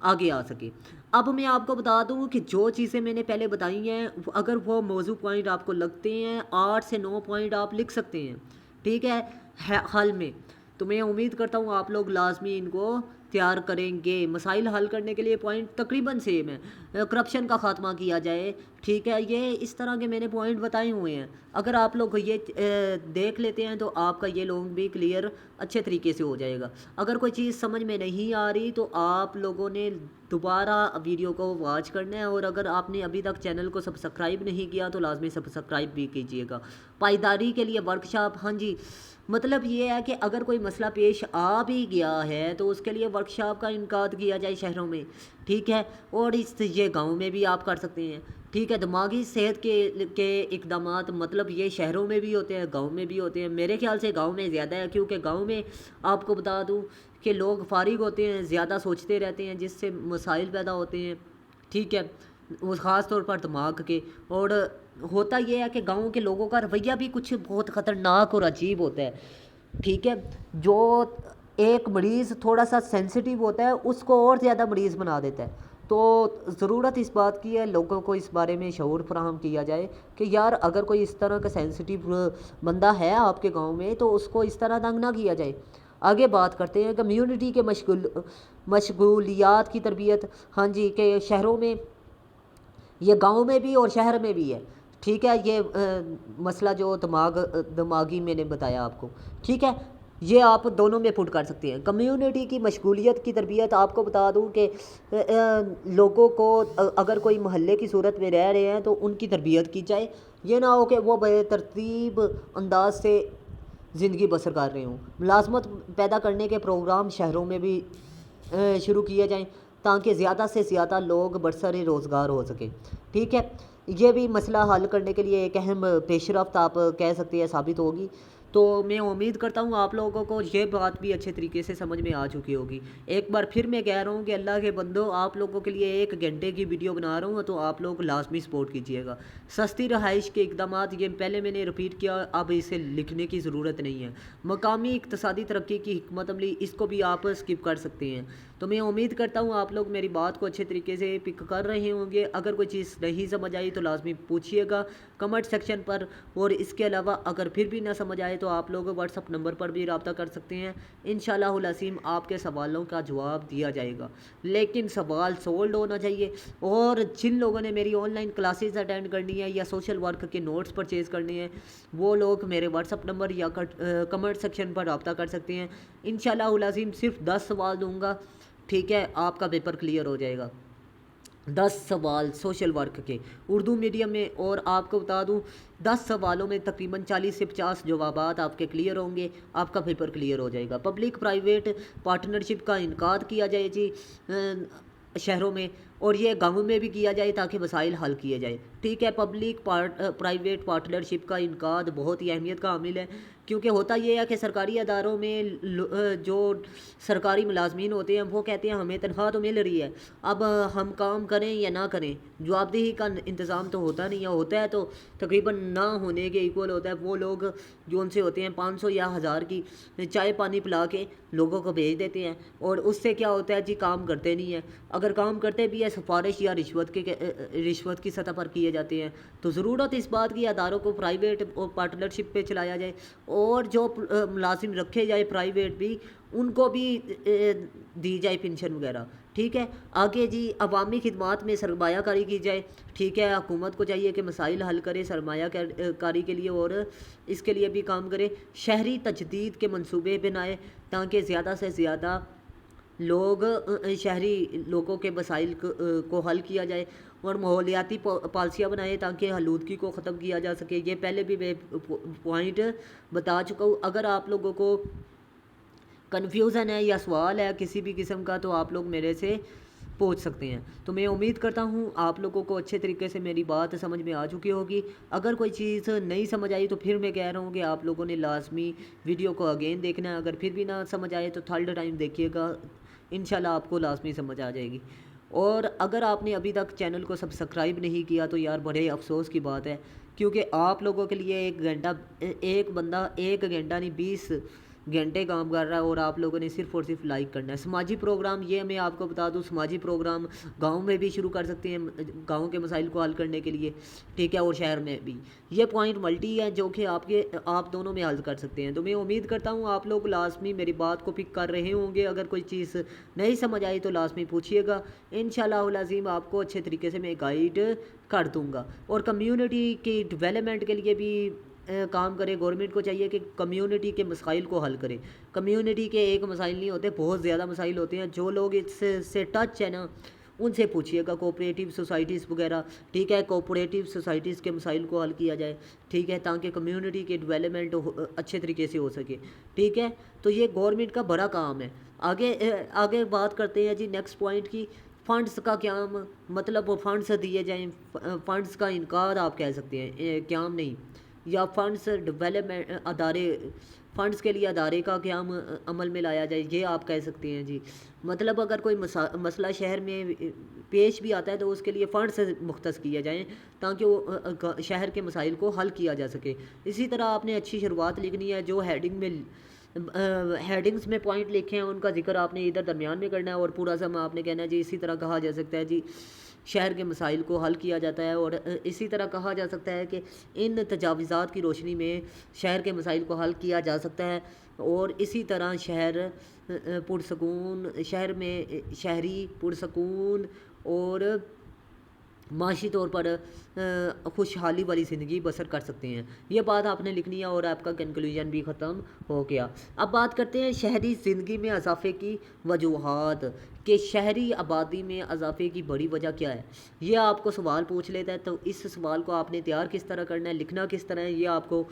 آگے آ سکیں. اب میں آپ کو بتا دوں کہ جو چیزیں میں نے پہلے بتائی ہیں, اگر وہ موضوع پوائنٹ آپ کو لگتے ہیں 8 سے 9 پوائنٹ آپ لکھ سکتے ہیں, ٹھیک ہے, حل میں. تو میں امید کرتا ہوں آپ لوگ لازمی ان کو تیار کریں گے. مسائل حل کرنے کے لیے پوائنٹ تقریباً سیم ہے. کرپشن کا خاتمہ کیا جائے, ٹھیک ہے, یہ اس طرح کے میں نے پوائنٹ بتائے ہوئے ہیں. اگر آپ لوگ یہ دیکھ لیتے ہیں تو آپ کا یہ لوگ بھی کلیئر اچھے طریقے سے ہو جائے گا. اگر کوئی چیز سمجھ میں نہیں آ رہی تو آپ لوگوں نے دوبارہ ویڈیو کو واچ کرنا ہے, اور اگر آپ نے ابھی تک چینل کو سبسکرائب نہیں کیا تو لازمی سبسکرائب بھی کیجیے گا. پائیداری کے لیے ورکشاپ, ہاں جی, مطلب یہ ہے کہ اگر کوئی مسئلہ پیش آ بھی گیا ہے تو اس کے لیے ورکشاپ کا انعقاد کیا جائے شہروں میں, ٹھیک ہے, اور یہ گاؤں میں بھی آپ کر سکتے ہیں, ٹھیک ہے. دماغی صحت کے اقدامات, مطلب یہ شہروں میں بھی ہوتے ہیں, گاؤں میں بھی ہوتے ہیں. میرے خیال سے گاؤں میں زیادہ ہے, کیونکہ گاؤں میں آپ کو بتا دوں کہ لوگ فارغ ہوتے ہیں, زیادہ سوچتے رہتے ہیں, جس سے مسائل پیدا ہوتے ہیں, ٹھیک ہے, وہ خاص طور پر دماغ کے. اور ہوتا یہ ہے کہ گاؤں کے لوگوں کا رویہ بھی کچھ بہت خطرناک اور عجیب ہوتا ہے, ٹھیک ہے. جو ایک مریض تھوڑا سا سینسٹیو ہوتا ہے اس کو اور زیادہ مریض بنا دیتا ہے. تو ضرورت اس بات کی ہے لوگوں کو اس بارے میں شعور فراہم کیا جائے کہ یار اگر کوئی اس طرح کا سینسٹیو بندہ ہے آپ کے گاؤں میں تو اس کو اس طرح تنگ نہ کیا جائے. آگے بات کرتے ہیں کمیونٹی کے مشغولیات کی تربیت. ہاں جی, کہ شہروں میں, یہ گاؤں میں بھی اور شہر میں بھی ہے, ٹھیک ہے. یہ مسئلہ جو دماغی میں نے بتایا آپ کو, ٹھیک ہے, یہ آپ دونوں میں پٹ کر سکتے ہیں. کمیونٹی کی مشغولیت کی تربیت, آپ کو بتا دوں کہ لوگوں کو اگر کوئی محلے کی صورت میں رہ رہے ہیں تو ان کی تربیت کی جائے. یہ نہ ہو کہ وہ بے ترتیب انداز سے زندگی بسر کر رہے ہوں. ملازمت پیدا کرنے کے پروگرام شہروں میں بھی شروع کیے جائیں تاکہ زیادہ سے زیادہ لوگ برسر روزگار ہو سکیں, ٹھیک ہے. یہ بھی مسئلہ حل کرنے کے لیے ایک اہم پیش رفت آپ کہہ سکتے ہیں ثابت ہوگی. تو میں امید کرتا ہوں آپ لوگوں کو یہ بات بھی اچھے طریقے سے سمجھ میں آ چکی ہوگی۔ ایک بار پھر میں کہہ رہا ہوں کہ اللہ کے بندو، آپ لوگوں کے لیے 1 گھنٹے کی ویڈیو بنا رہا ہوں، تو آپ لوگ لازمی سپورٹ کیجیے گا۔ سستی رہائش کے اقدامات، یہ پہلے میں نے ریپیٹ کیا، اب اسے لکھنے کی ضرورت نہیں ہے۔ مقامی اقتصادی ترقی کی حکمت عملی، اس کو بھی آپ اسکپ کر سکتے ہیں۔ تو میں امید کرتا ہوں آپ لوگ میری بات کو اچھے طریقے سے پک کر رہے ہوں گے۔ اگر کوئی چیز نہیں سمجھ آئی تو لازمی پوچھیے گا کمنٹ سیکشن پر، اور اس کے علاوہ اگر پھر بھی نہ سمجھ آئے تو آپ لوگ واٹس اپ نمبر پر بھی رابطہ کر سکتے ہیں۔ انشاءاللہ العظیم آپ کے سوالوں کا جواب دیا جائے گا، لیکن سوال سولڈ ہونا چاہیے۔ اور جن لوگوں نے میری آن لائن کلاسز اٹینڈ کرنی ہے یا سوشل ورک کے نوٹس پرچیز کرنے ہیں، وہ لوگ میرے واٹس اپ نمبر یا کمنٹ سیکشن پر رابطہ کر سکتے ہیں۔ انشاءاللہ العظیم صرف 10 سوال دوں گا، ٹھیک ہے، آپ کا پیپر کلیئر ہو جائے گا۔ 10 سوال سوشل ورک کے اردو میڈیم میں، اور آپ کو بتا دوں 10 سوالوں میں تقریباً 40 سے 50 جوابات آپ کے کلیئر ہوں گے، آپ کا پیپر کلیئر ہو جائے گا۔ پبلک پرائیویٹ پارٹنرشپ کا انعقاد کیا جائے جی شہروں میں، اور یہ گاؤں میں بھی کیا جائے تاکہ مسائل حل کیے جائے، ٹھیک ہے۔ پبلک پرائیویٹ پارٹنرشپ کا انعقاد بہت ہی اہمیت کا حامل ہے، کیونکہ ہوتا یہ ہے کہ سرکاری اداروں میں جو سرکاری ملازمین ہوتے ہیں وہ کہتے ہیں ہمیں تنخواہ تو مل رہی ہے، اب ہم کام کریں یا نہ کریں، جوابدہی کا انتظام تو ہوتا نہیں ہے، ہوتا ہے تو تقریباً نہ ہونے کے ایکول ہوتا ہے۔ وہ لوگ جو ان سے ہوتے ہیں 500 یا 1000 کی چائے پانی پلا کے لوگوں کو بھیج دیتے ہیں، اور اس سے کیا ہوتا ہے جی، کام کرتے نہیں ہیں۔ اگر کام کرتے بھی ہے سفارش یا رشوت کی سطح پر کیے جاتے ہیں۔ تو ضرورت اس بات کی اداروں کو پرائیویٹ اور پارٹنرشپ پہ چلایا جائے، اور جو ملازم رکھے جائے پرائیویٹ بھی، ان کو بھی دی جائے پینشن وغیرہ، ٹھیک ہے۔ آگے جی، عوامی خدمات میں سرمایہ کاری کی جائے، ٹھیک ہے۔ حکومت کو چاہیے کہ مسائل حل کرے سرمایہ کاری کے لیے، اور اس کے لیے بھی کام کرے۔ شہری تجدید کے منصوبے بنائے تاکہ زیادہ سے زیادہ شہری لوگوں کے مسائل کو حل کیا جائے، اور ماحولیاتی پالیسیاں بنائے تاکہ آلودگی کو ختم کیا جا سکے۔ یہ پہلے بھی میں پوائنٹ بتا چکا ہوں۔ اگر آپ لوگوں کو کنفیوژن ہے یا سوال ہے کسی بھی قسم کا، تو آپ لوگ میرے سے پوچھ سکتے ہیں۔ تو میں امید کرتا ہوں آپ لوگوں کو اچھے طریقے سے میری بات سمجھ میں آ چکی ہوگی۔ اگر کوئی چیز نہیں سمجھ آئی تو پھر میں کہہ رہا ہوں کہ آپ لوگوں نے لازمی ویڈیو کو اگین دیکھنا ہے۔ اگر پھر بھی نہ سمجھ آئے تو 3rd ٹائم دیکھیے گا، انشاءاللہ آپ کو لازمی سمجھ آ جائے گی۔ اور اگر آپ نے ابھی تک چینل کو سبسکرائب نہیں کیا تو یار بڑے افسوس کی بات ہے، کیونکہ آپ لوگوں کے لیے ایک بندہ 1 گھنٹہ نہیں 20 گھنٹے کام کر رہا ہے، اور آپ لوگوں نے صرف اور صرف لائک کرنا ہے۔ سماجی پروگرام، یہ میں آپ کو بتا دوں، سماجی پروگرام گاؤں میں بھی شروع کر سکتے ہیں گاؤں کے مسائل کو حل کرنے کے لیے، ٹھیک ہے، اور شہر میں بھی۔ یہ پوائنٹ ملٹی ہے جو کہ آپ دونوں میں حل کر سکتے ہیں۔ تو میں امید کرتا ہوں آپ لوگ لازمی میری بات کو پک کر رہے ہوں گے۔ اگر کوئی چیز نہیں سمجھ آئی تو لازمی پوچھیے گا، انشاءاللہ العظیم آپ کو اچھے طریقے سے میں گائیڈ کر دوں گا۔ اور کمیونٹی کی ڈیولپمنٹ کے لیے بھی کام کرے۔ گورنمنٹ کو چاہیے کہ کمیونٹی کے مسائل کو حل کرے۔ کمیونٹی کے ایک مسائل نہیں ہوتے، بہت زیادہ مسائل ہوتے ہیں۔ جو لوگ اس سے ٹچ ہے نا، ان سے پوچھیے گا، کوآپریٹیو سوسائٹیز وغیرہ، ٹھیک ہے، کوآپریٹیو سوسائٹیز کے مسائل کو حل کیا جائے، ٹھیک ہے، تاکہ کمیونٹی کے ڈیولپمنٹ اچھے طریقے سے ہو سکے، ٹھیک ہے۔ تو یہ گورنمنٹ کا بڑا کام ہے۔ آگے بات کرتے ہیں جی نیکسٹ پوائنٹ کی، فنڈز کا قیام، مطلب وہ فنڈز دیے جائیں، فنڈز کا انعقاد آپ کہہ سکتے ہیں، قیام نہیں، یا فنڈز ڈیولپمنٹ ادارے، فنڈز کے لیے ادارے کا قیام عمل میں لایا جائے، یہ آپ کہہ سکتے ہیں جی۔ مطلب اگر کوئی مسئلہ شہر میں پیش بھی آتا ہے تو اس کے لیے فنڈز مختص کیے جائیں تاکہ وہ شہر کے مسائل کو حل کیا جا سکے۔ اسی طرح آپ نے اچھی شروعات لکھنی ہے، جو ہیڈنگز میں پوائنٹ لکھے ہیں ان کا ذکر آپ نے ادھر درمیان میں کرنا ہے، اور پورا سم آپ نے کہنا ہے جی اسی طرح کہا جا سکتا ہے جی شہر کے مسائل کو حل کیا جاتا ہے، اور اسی طرح کہا جا سکتا ہے کہ ان تجاوزات کی روشنی میں شہر کے مسائل کو حل کیا جا سکتا ہے، اور اسی طرح شہر میں شہری پرسکون اور معاشی طور پر خوشحالی والی زندگی بسر کر سکتے ہیں۔ یہ بات آپ نے لکھنی ہے، اور آپ کا کنکلوژن بھی ختم ہو گیا۔ اب بات کرتے ہیں شہری زندگی میں اضافے کی وجوہات، کہ شہری آبادی میں اضافے کی بڑی وجہ کیا ہے۔ یہ آپ کو سوال پوچھ لیتا ہے، تو اس سوال کو آپ نے تیار کس طرح کرنا ہے، لکھنا کس طرح ہے، یہ آپ کو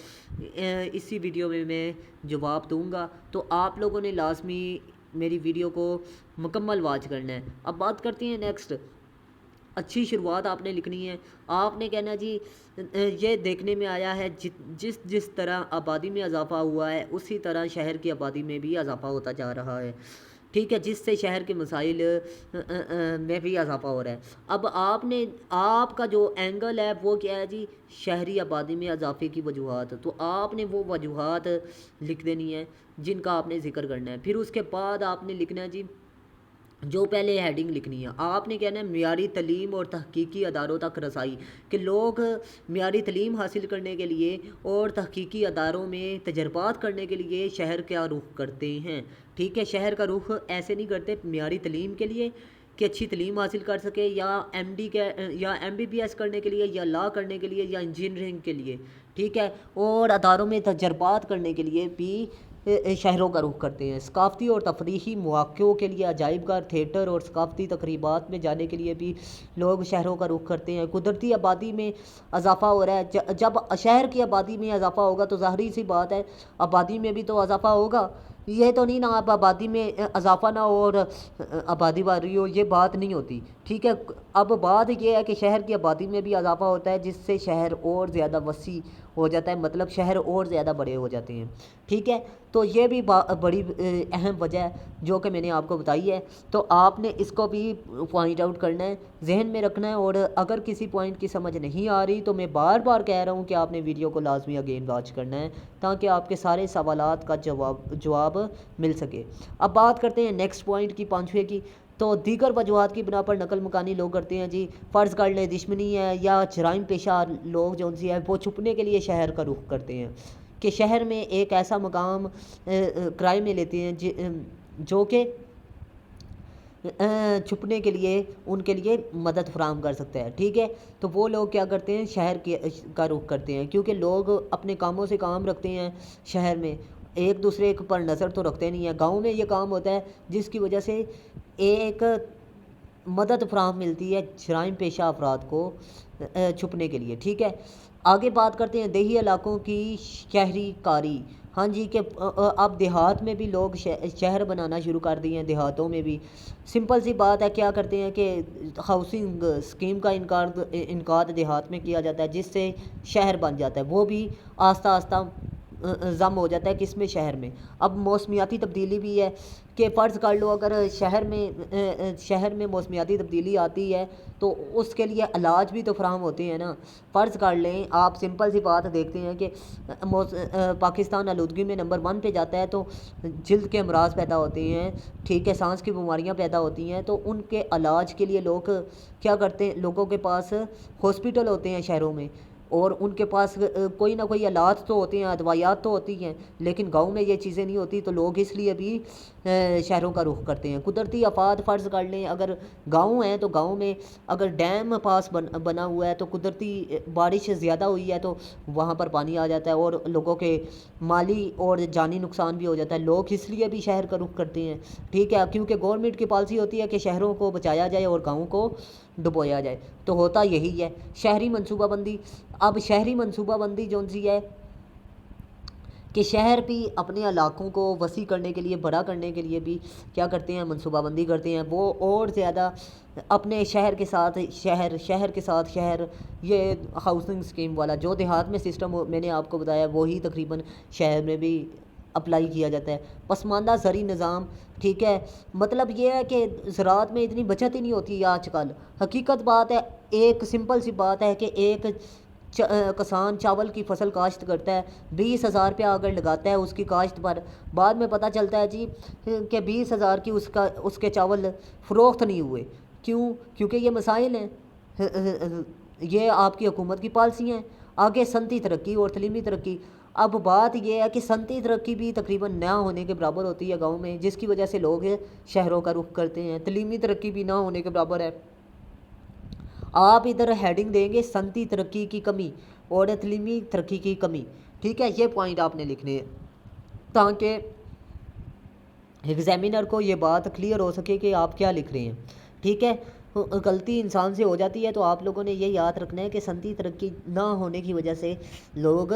اسی ویڈیو میں جواب دوں گا۔ تو آپ لوگوں نے لازمی میری ویڈیو کو مکمل واچ کرنا ہے۔ اب بات کرتے ہیں نیکسٹ، اچھی شروعات آپ نے لکھنی ہے. آپ نے کہنا جی یہ دیکھنے میں آیا ہے جس طرح آبادی میں اضافہ ہوا ہے اسی طرح شہر کی آبادی میں بھی اضافہ ہوتا جا رہا ہے. ٹھیک ہے, جس سے شہر کے مسائل میں بھی اضافہ ہو رہا ہے. اب آپ کا جو اینگل ہے وہ کیا ہے جی, شہری آبادی میں اضافے کی وجوہات. تو آپ نے وہ وجوہات لکھ دینی ہے جن کا آپ نے ذکر کرنا ہے. پھر اس کے بعد آپ نے لکھنا ہے جی, جو پہلے ہیڈنگ لکھنی ہے آپ نے کہنا ہے معیاری تعلیم اور تحقیقی اداروں تک رسائی, کہ لوگ معیاری تعلیم حاصل کرنے کے لیے اور تحقیقی اداروں میں تجربات کرنے کے لیے شہر کا رخ کرتے ہیں. ٹھیک ہے, شہر کا رخ ایسے نہیں کرتے معیاری تعلیم کے لیے کہ اچھی تعلیم حاصل کر سکے, یا MBBS کرنے کے لیے, یا لا کرنے کے لیے, یا انجینئرنگ کے لیے. ٹھیک ہے, اور اداروں میں تجربات کرنے کے لیے بھی شہروں کا رخ کرتے ہیں. ثقافتی اور تفریحی مواقعوں کے لیے عجائب گھر, تھیٹر اور ثقافتی تقریبات میں جانے کے لیے بھی لوگ شہروں کا رخ کرتے ہیں. قدرتی آبادی میں اضافہ ہو رہا ہے. جب شہر کی آبادی میں اضافہ ہوگا تو ظاہری سی بات ہے آبادی میں بھی تو اضافہ ہوگا. یہ تو نہیں نا آپ آبادی میں اضافہ نہ ہو اور آبادی بڑھ رہی ہو, یہ بات نہیں ہوتی. ٹھیک ہے, اب بات یہ ہے کہ شہر کی آبادی میں بھی اضافہ ہوتا ہے جس سے شہر اور زیادہ وسیع ہو جاتا ہے, مطلب شہر اور زیادہ بڑے ہو جاتے ہیں. ٹھیک ہے, تو یہ بھی بڑی اہم وجہ ہے جو کہ میں نے آپ کو بتائی ہے. تو آپ نے اس کو بھی پوائنٹ آؤٹ کرنا ہے, ذہن میں رکھنا ہے. اور اگر کسی پوائنٹ کی سمجھ نہیں آ رہی تو میں بار بار کہہ رہا ہوں کہ آپ نے ویڈیو کو لازمی اگین واچ کرنا ہے تاکہ آپ کے سارے سوالات کا جواب مل سکے. اب بات کرتے ہیں نیکسٹ پوائنٹ کی, 5ویں کی. تو دیگر وجوہات کی بنا پر نقل مکانی لوگ کرتے ہیں جی. فرض کر لیں دشمنی ہے یا جرائم پیشہ لوگ جو ان سی ہے وہ چھپنے کے لیے شہر کا رخ کرتے ہیں, کہ شہر میں ایک ایسا مقام کرائے میں لیتے ہیں جو کہ چھپنے کے لیے ان کے لیے مدد فراہم کر سکتا ہے. ٹھیک ہے, تو وہ لوگ کیا کرتے ہیں شہر کا رخ کرتے ہیں, کیونکہ لوگ اپنے کاموں سے کام رکھتے ہیں شہر میں, ایک دوسرے پر نظر تو رکھتے نہیں ہیں. گاؤں میں یہ کام ہوتا ہے جس کی وجہ سے ایک مدد فراہم ملتی ہے جرائم پیشہ افراد کو چھپنے کے لیے. ٹھیک ہے, آگے بات کرتے ہیں دیہی علاقوں کی شہری کاری. ہاں جی, کہ اب دیہات میں بھی لوگ شہر بنانا شروع کر دیے ہیں. دیہاتوں میں بھی سمپل سی بات ہے, کیا کرتے ہیں کہ ہاؤسنگ اسکیم کا انعقاد دیہات میں کیا جاتا ہے جس سے شہر بن جاتا ہے. وہ بھی آہستہ آہستہ ضم ہو جاتا ہے کس میں, شہر میں. اب موسمیاتی تبدیلی بھی ہے کہ فرض کر لو اگر شہر میں موسمیاتی تبدیلی آتی ہے تو اس کے لیے علاج بھی تو فراہم ہوتے ہیں نا. فرض کر لیں آپ سمپل سی بات دیکھتے ہیں کہ پاکستان آلودگی میں نمبر 1 پہ جاتا ہے تو جلد کے امراض پیدا ہوتے ہیں. ٹھیک ہے, سانس کی بیماریاں پیدا ہوتی ہیں, تو ان کے علاج کے لیے لوگ کیا کرتے ہیں, لوگوں کے پاس ہاسپٹل ہوتے ہیں شہروں میں, اور ان کے پاس کوئی نہ کوئی علاج تو ہوتے ہیں, ادویات تو ہوتی ہیں, لیکن گاؤں میں یہ چیزیں نہیں ہوتی. تو لوگ اس لیے بھی شہروں کا رخ کرتے ہیں. قدرتی آفات فرض کر لیں اگر گاؤں ہیں تو گاؤں میں اگر ڈیم پاس بنا ہوا ہے تو قدرتی بارش زیادہ ہوئی ہے تو وہاں پر پانی آ جاتا ہے اور لوگوں کے مالی اور جانی نقصان بھی ہو جاتا ہے. لوگ اس لیے بھی شہر کا رخ کرتے ہیں. ٹھیک ہے, کیونکہ گورنمنٹ کی پالیسی ہوتی ہے کہ شہروں کو بچایا جائے اور گاؤں کو ڈبویا جائے. تو ہوتا یہی ہے. شہری منصوبہ بندی, اب شہری منصوبہ بندی جو سی ہے کہ شہر بھی اپنے علاقوں کو وسیع کرنے کے لیے, بڑا کرنے کے لیے بھی کیا کرتے ہیں, منصوبہ بندی کرتے ہیں. وہ اور زیادہ اپنے شہر کے ساتھ شہر, یہ ہاؤسنگ اسکیم والا جو دیہات میں سسٹم میں نے آپ کو بتایا وہی تقریباً شہر میں بھی اپلائی کیا جاتا ہے. پسماندہ زرعی نظام. ٹھیک ہے, مطلب یہ ہے کہ زراعت میں اتنی بچت ہی نہیں ہوتی آج کل. حقیقت بات ہے, ایک سمپل سی بات ہے کہ ایک کسان چاول کی فصل کاشت کرتا ہے, 20,000 روپیہ اگر لگاتا ہے اس کی کاشت پر, بعد میں پتہ چلتا ہے جی کہ 20,000 کی اس کے چاول فروخت نہیں ہوئے. کیوں؟ کیونکہ یہ مسائل ہیں, یہ آپ کی حکومت کی پالیسی ہیں. آگے صنعتی ترقی اور تعلیمی ترقی. اب بات یہ ہے کہ صنعتی ترقی بھی تقریباً نہ ہونے کے برابر ہوتی ہے گاؤں میں, جس کی وجہ سے لوگ شہروں کا رخ کرتے ہیں. تعلیمی ترقی بھی نہ ہونے کے برابر ہے. آپ ادھر ہیڈنگ دیں گے صنعتی ترقی کی کمی اور تعلیمی ترقی کی کمی. ٹھیک ہے, یہ پوائنٹ آپ نے لکھنے ہیں تاکہ ایگزامینر کو یہ بات کلیئر ہو سکے کہ آپ کیا لکھ رہے ہیں. ٹھیک ہے, غلطی انسان سے ہو جاتی ہے, تو آپ لوگوں نے یہ یاد رکھنا ہے کہ صنعتی ترقی نہ ہونے کی وجہ سے لوگ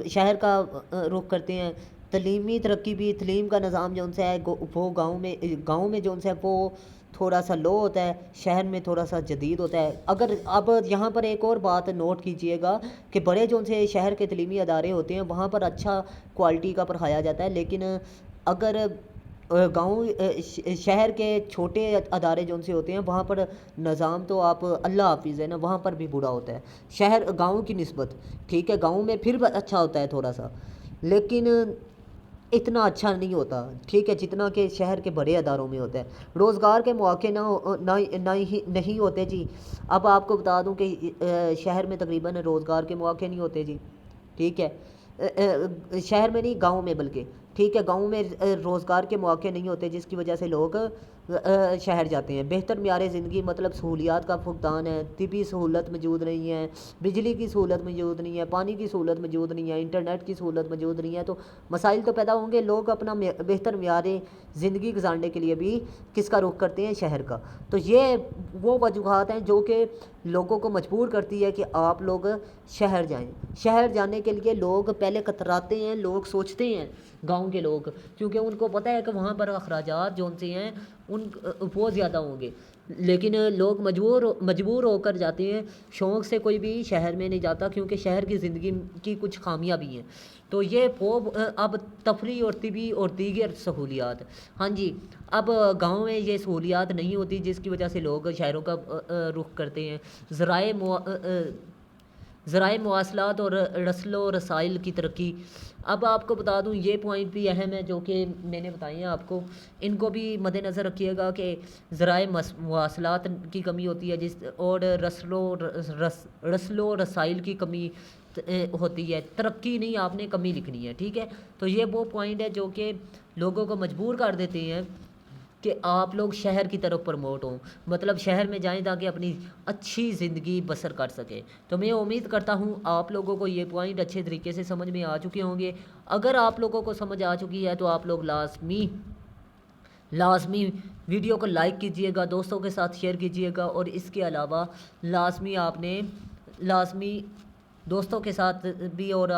شہر کا رخ کرتے ہیں. تعلیمی ترقی بھی, تعلیم کا نظام جو ان سے ہے وہ گاؤں میں جو ان سے ہے وہ تھوڑا سا لو ہوتا ہے، شہر میں تھوڑا سا جدید ہوتا ہے۔ اگر اب یہاں پر ایک اور بات نوٹ کیجئے گا کہ بڑے جو سے شہر کے تعلیمی ادارے ہوتے ہیں وہاں پر اچھا کوالٹی کا پڑھایا جاتا ہے، لیکن اگر گاؤں شہر کے چھوٹے ادارے جو سے ہوتے ہیں وہاں پر نظام تو آپ اللہ حافظ ہے نا، وہاں پر بھی برا ہوتا ہے شہر گاؤں کی نسبت، ٹھیک ہے، گاؤں میں پھر اچھا ہوتا ہے تھوڑا سا، لیکن اتنا اچھا نہیں ہوتا، ٹھیک ہے، جتنا کہ شہر کے بڑے اداروں میں ہوتا ہے۔ روزگار کے مواقع نہیں ہوتے جی۔ اب آپ کو بتا دوں کہ شہر میں تقریباً روزگار کے مواقع نہیں ہوتے جی، ٹھیک ہے، شہر میں نہیں گاؤں میں بلکہ، ٹھیک ہے، گاؤں میں روزگار کے مواقع نہیں ہوتے جس کی وجہ سے لوگ شہر جاتے ہیں۔ بہتر معیار زندگی مطلب سہولیات کا فقدان ہے، طبی سہولت موجود نہیں ہے، بجلی کی سہولت موجود نہیں ہے، پانی کی سہولت موجود نہیں ہے، انٹرنیٹ کی سہولت موجود نہیں ہے، تو مسائل تو پیدا ہوں گے۔ لوگ اپنا بہتر معیار زندگی گزارنے کے لیے بھی کس کا رخ کرتے ہیں؟ شہر کا۔ تو یہ وہ وجوہات ہیں جو کہ لوگوں کو مجبور کرتی ہے کہ آپ لوگ شہر جائیں۔ شہر جانے کے لیے لوگ پہلے کتراتے ہیں، لوگ سوچتے ہیں گاؤں کے لوگ، کیونکہ ان کو پتہ ہے کہ وہاں پر اخراجات جو سے ہیں وہ زیادہ ہوں گے، لیکن لوگ مجبور ہو کر جاتے ہیں، شوق سے کوئی بھی شہر میں نہیں جاتا، کیونکہ شہر کی زندگی کی کچھ خامیاں بھی ہیں۔ تو یہ اب تفریح اور طبی اور دیگر سہولیات، ہاں جی، اب گاؤں میں یہ سہولیات نہیں ہوتی جس کی وجہ سے لوگ شہروں کا رخ کرتے ہیں۔ ذرائع مواصلات اور رسل و رسائل کی ترقی، اب آپ کو بتا دوں یہ پوائنٹ بھی اہم ہے جو کہ میں نے بتائی ہیں آپ کو، ان کو بھی مد نظر رکھیے گا کہ ذرائع مواصلات کی کمی ہوتی ہے اور رسل و رسائل کی کمی ہوتی ہے، ترقی نہیں، آپ نے کمی لکھنی ہے، ٹھیک ہے۔ تو یہ وہ پوائنٹ ہے جو کہ لوگوں کو مجبور کر دیتے ہیں کہ آپ لوگ شہر کی طرف پروموٹ ہوں، مطلب شہر میں جائیں تاکہ اپنی اچھی زندگی بسر کر سکیں۔ تو میں امید کرتا ہوں آپ لوگوں کو یہ پوائنٹ اچھے طریقے سے سمجھ میں آ چکے ہوں گے۔ اگر آپ لوگوں کو سمجھ آ چکی ہے تو آپ لوگ لازمی ویڈیو کو لائک کیجئے گا، دوستوں کے ساتھ شیئر کیجئے گا، اور اس کے علاوہ لازمی دوستوں کے ساتھ بھی، اور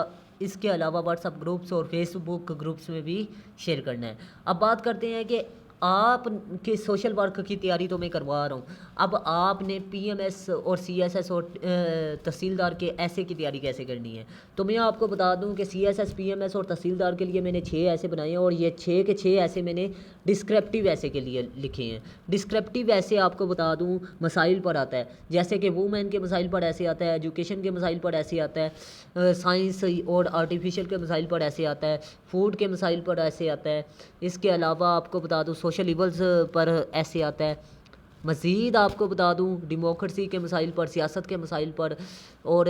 اس کے علاوہ واٹس اپ گروپس اور فیس بک گروپس میں بھی شیئر کرنا ہے۔ اب بات کرتے ہیں کہ آپ کے سوشل ورک کی تیاری تو میں کروا رہا ہوں، اب آپ نے پی ایم ایس اور سی ایس ایس اور تحصیلدار کے ایسے کی تیاری کیسے کرنی ہے؟ تو میں آپ کو بتا دوں کہ C S S, P M S اور تحصیلدار کے لیے میں نے 6 ایسے بنائے ہیں، اور یہ 6 کے 6 ایسے میں نے ڈسکرپٹیو ایسے کے لیے لکھے ہیں۔ ڈسکرپٹیو ایسے آپ کو بتا دوں مسائل پر آتا ہے، جیسے کہ وومین کے مسائل پر ایسے آتا ہے، ایجوکیشن کے مسائل پر ایسے آتا ہے، سائنس اور آرٹیفیشل کے مسائل پر ایسے آتا ہے، فوڈ کے مسائل پر ایسے آتا ہے، اس کے علاوہ آپ کو بتا دوں سوشل ایولز پر ایسے آتا ہے، مزید آپ کو بتا دوں ڈیموکریسی کے مسائل پر، سیاست کے مسائل پر، اور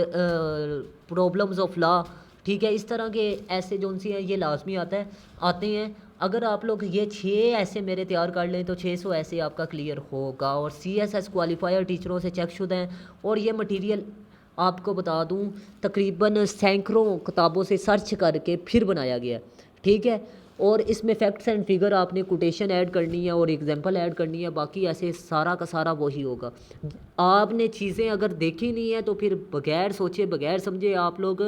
پرابلمز آف لا، ٹھیک ہے، اس طرح کے ایسے جو سی ہیں یہ لازمی آتے ہیں۔ اگر آپ لوگ یہ 6 ایسے میرے تیار کر لیں تو 600 ایسے آپ کا کلیئر ہوگا، اور سی ایس ایس کوالیفائر ٹیچروں سے چیک شدہ ہیں، اور یہ مٹیریل آپ کو بتا دوں تقریباً سینکڑوں کتابوں سے سرچ کر کے پھر بنایا گیا ہے، ٹھیک ہے، اور اس میں فیکٹس اینڈ فگر آپ نے کوٹیشن ایڈ کرنی ہے اور ایگزامپل ایڈ کرنی ہے، باقی ایسے سارا کا سارا وہی ہوگا۔ آپ نے چیزیں اگر دیکھی نہیں ہیں تو پھر بغیر سوچے بغیر سمجھے آپ لوگ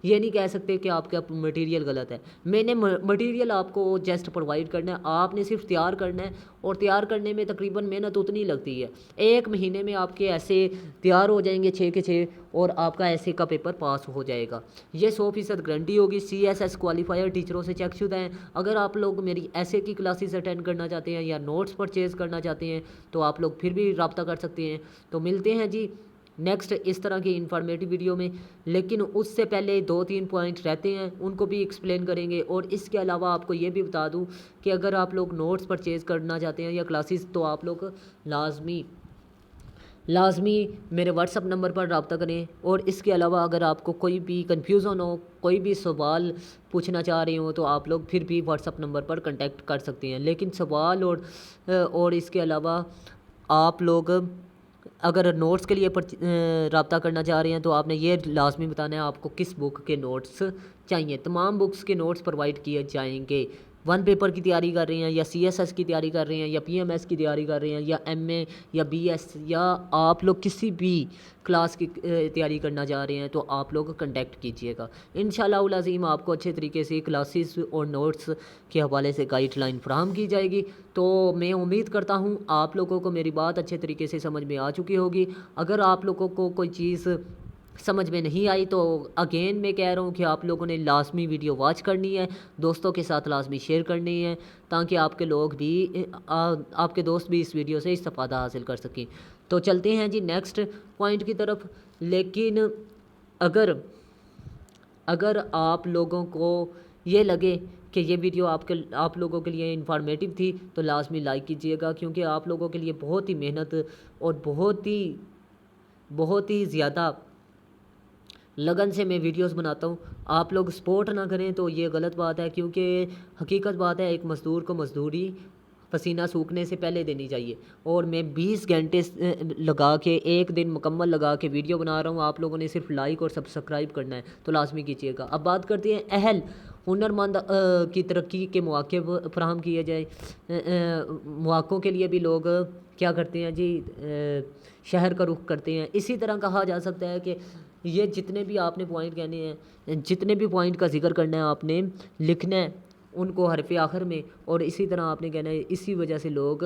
یہ نہیں کہہ سکتے کہ آپ کا مٹیریل غلط ہے۔ میں نے مٹیریل آپ کو جسٹ پرووائڈ کرنا ہے، آپ نے صرف تیار کرنا ہے، اور تیار کرنے میں تقریباً محنت اتنی لگتی ہے، 1 مہینے میں آپ کے ایسے تیار ہو جائیں گے 6 کے 6، اور آپ کا ایسے کا پیپر پاس ہو جائے گا، یہ 100% گارنٹی ہوگی۔ سی ایس ایس کوالیفائر ٹیچروں سے چیک شدہ ہیں۔ اگر آپ لوگ میری ایسے کی کلاسز اٹینڈ کرنا چاہتے ہیں یا نوٹس پرچیز کرنا چاہتے ہیں تو آپ لوگ پھر بھی رابطہ کر سکتے ہیں۔ تو ملتے ہیں جی نیکسٹ اس طرح کی انفارمیٹیو ویڈیو میں، لیکن اس سے پہلے 2-3 پوائنٹ رہتے ہیں، ان کو بھی ایکسپلین کریں گے، اور اس کے علاوہ آپ کو یہ بھی بتا دوں کہ اگر آپ لوگ نوٹس پرچیز کرنا چاہتے ہیں یا کلاسز تو آپ لوگ لازمی میرے واٹس اپ نمبر پر رابطہ کریں، اور اس کے علاوہ اگر آپ کو کوئی بھی کنفیوژن ہو، کوئی بھی سوال پوچھنا چاہ رہے ہوں تو آپ لوگ پھر بھی واٹس اپ نمبر پر کنٹیکٹ کر سکتے ہیں، لیکن سوال اور اس کے علاوہ آپ لوگ اگر نوٹس کے لیے رابطہ کرنا چاہ رہے ہیں تو آپ نے یہ لازمی بتانا ہے آپ کو کس بک کے نوٹس چاہیے۔ تمام بکس کے نوٹس پرووائڈ کیے جائیں گے، ون پیپر کی تیاری کر رہے ہیں یا CSS کی تیاری کر رہے ہیں یا PMS کی تیاری کر رہے ہیں یا MA یا BS یا آپ لوگ کسی بھی کلاس کی تیاری کرنا چاہ رہے ہیں تو آپ لوگ کنٹیکٹ کیجیے گا. انشاءاللہ العظیم آپ کو اچھے طریقے سے کلاسز اور نوٹس کے حوالے سے گائیڈ لائن فراہم کی جائے گی. تو میں امید کرتا ہوں آپ لوگوں کو میری بات اچھے طریقے سے سمجھ میں آ چکی ہوگی. اگر آپ لوگوں کو کوئی چیز سمجھ میں نہیں آئی تو اگین میں کہہ رہا ہوں کہ آپ لوگوں نے لازمی ویڈیو واچ کرنی ہے, دوستوں کے ساتھ لازمی شیئر کرنی ہے تاکہ آپ کے لوگ بھی آپ کے دوست بھی اس ویڈیو سے استفادہ حاصل کر سکیں. تو چلتے ہیں جی نیکسٹ پوائنٹ کی طرف. لیکن اگر آپ لوگوں کو یہ لگے کہ یہ ویڈیو آپ لوگوں کے لیے انفارمیٹیو تھی تو لازمی لائک کیجیے گا, کیونکہ آپ لوگوں کے لیے بہت ہی محنت اور بہت ہی زیادہ لگن سے میں ویڈیوز بناتا ہوں. آپ لوگ سپورٹ نہ کریں تو یہ غلط بات ہے, کیونکہ حقیقت بات ہے ایک مزدور کو مزدوری پسینہ سوکھنے سے پہلے دینی چاہیے, اور میں 20 گھنٹے لگا کے ایک دن مکمل لگا کے ویڈیو بنا رہا ہوں. آپ لوگوں نے صرف لائک اور سبسکرائب کرنا ہے تو لازمی کیجیے گا. اب بات کرتے ہیں اہل ہنرمند کی ترقی کے مواقع فراہم کیے جائے. مواقعوں کے لیے بھی لوگ کیا کرتے ہیں جی, شہر کا رخ کرتے ہیں. اسی طرح کہا جا سکتا ہے کہ یہ جتنے بھی آپ نے پوائنٹ کہنے ہیں, جتنے بھی پوائنٹ کا ذکر کرنا ہے آپ نے لکھنا ہے ان کو حرف آخر میں, اور اسی طرح آپ نے کہنا ہے اسی وجہ سے لوگ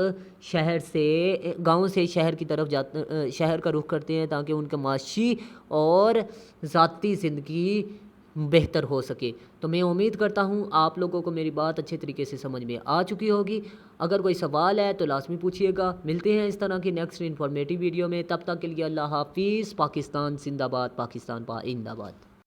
گاؤں سے شہر کی طرف شہر کا رخ کرتے ہیں تاکہ ان کا معاشی اور ذاتی زندگی بہتر ہو سکے. تو میں امید کرتا ہوں آپ لوگوں کو میری بات اچھے طریقے سے سمجھ میں آ چکی ہوگی. اگر کوئی سوال ہے تو لازمی پوچھیے گا. ملتے ہیں اس طرح کی نیکسٹ انفارمیٹیو ویڈیو میں, تب تک کے لیے اللہ حافظ. پاکستان زندہ باد, پاکستان زندہ باد.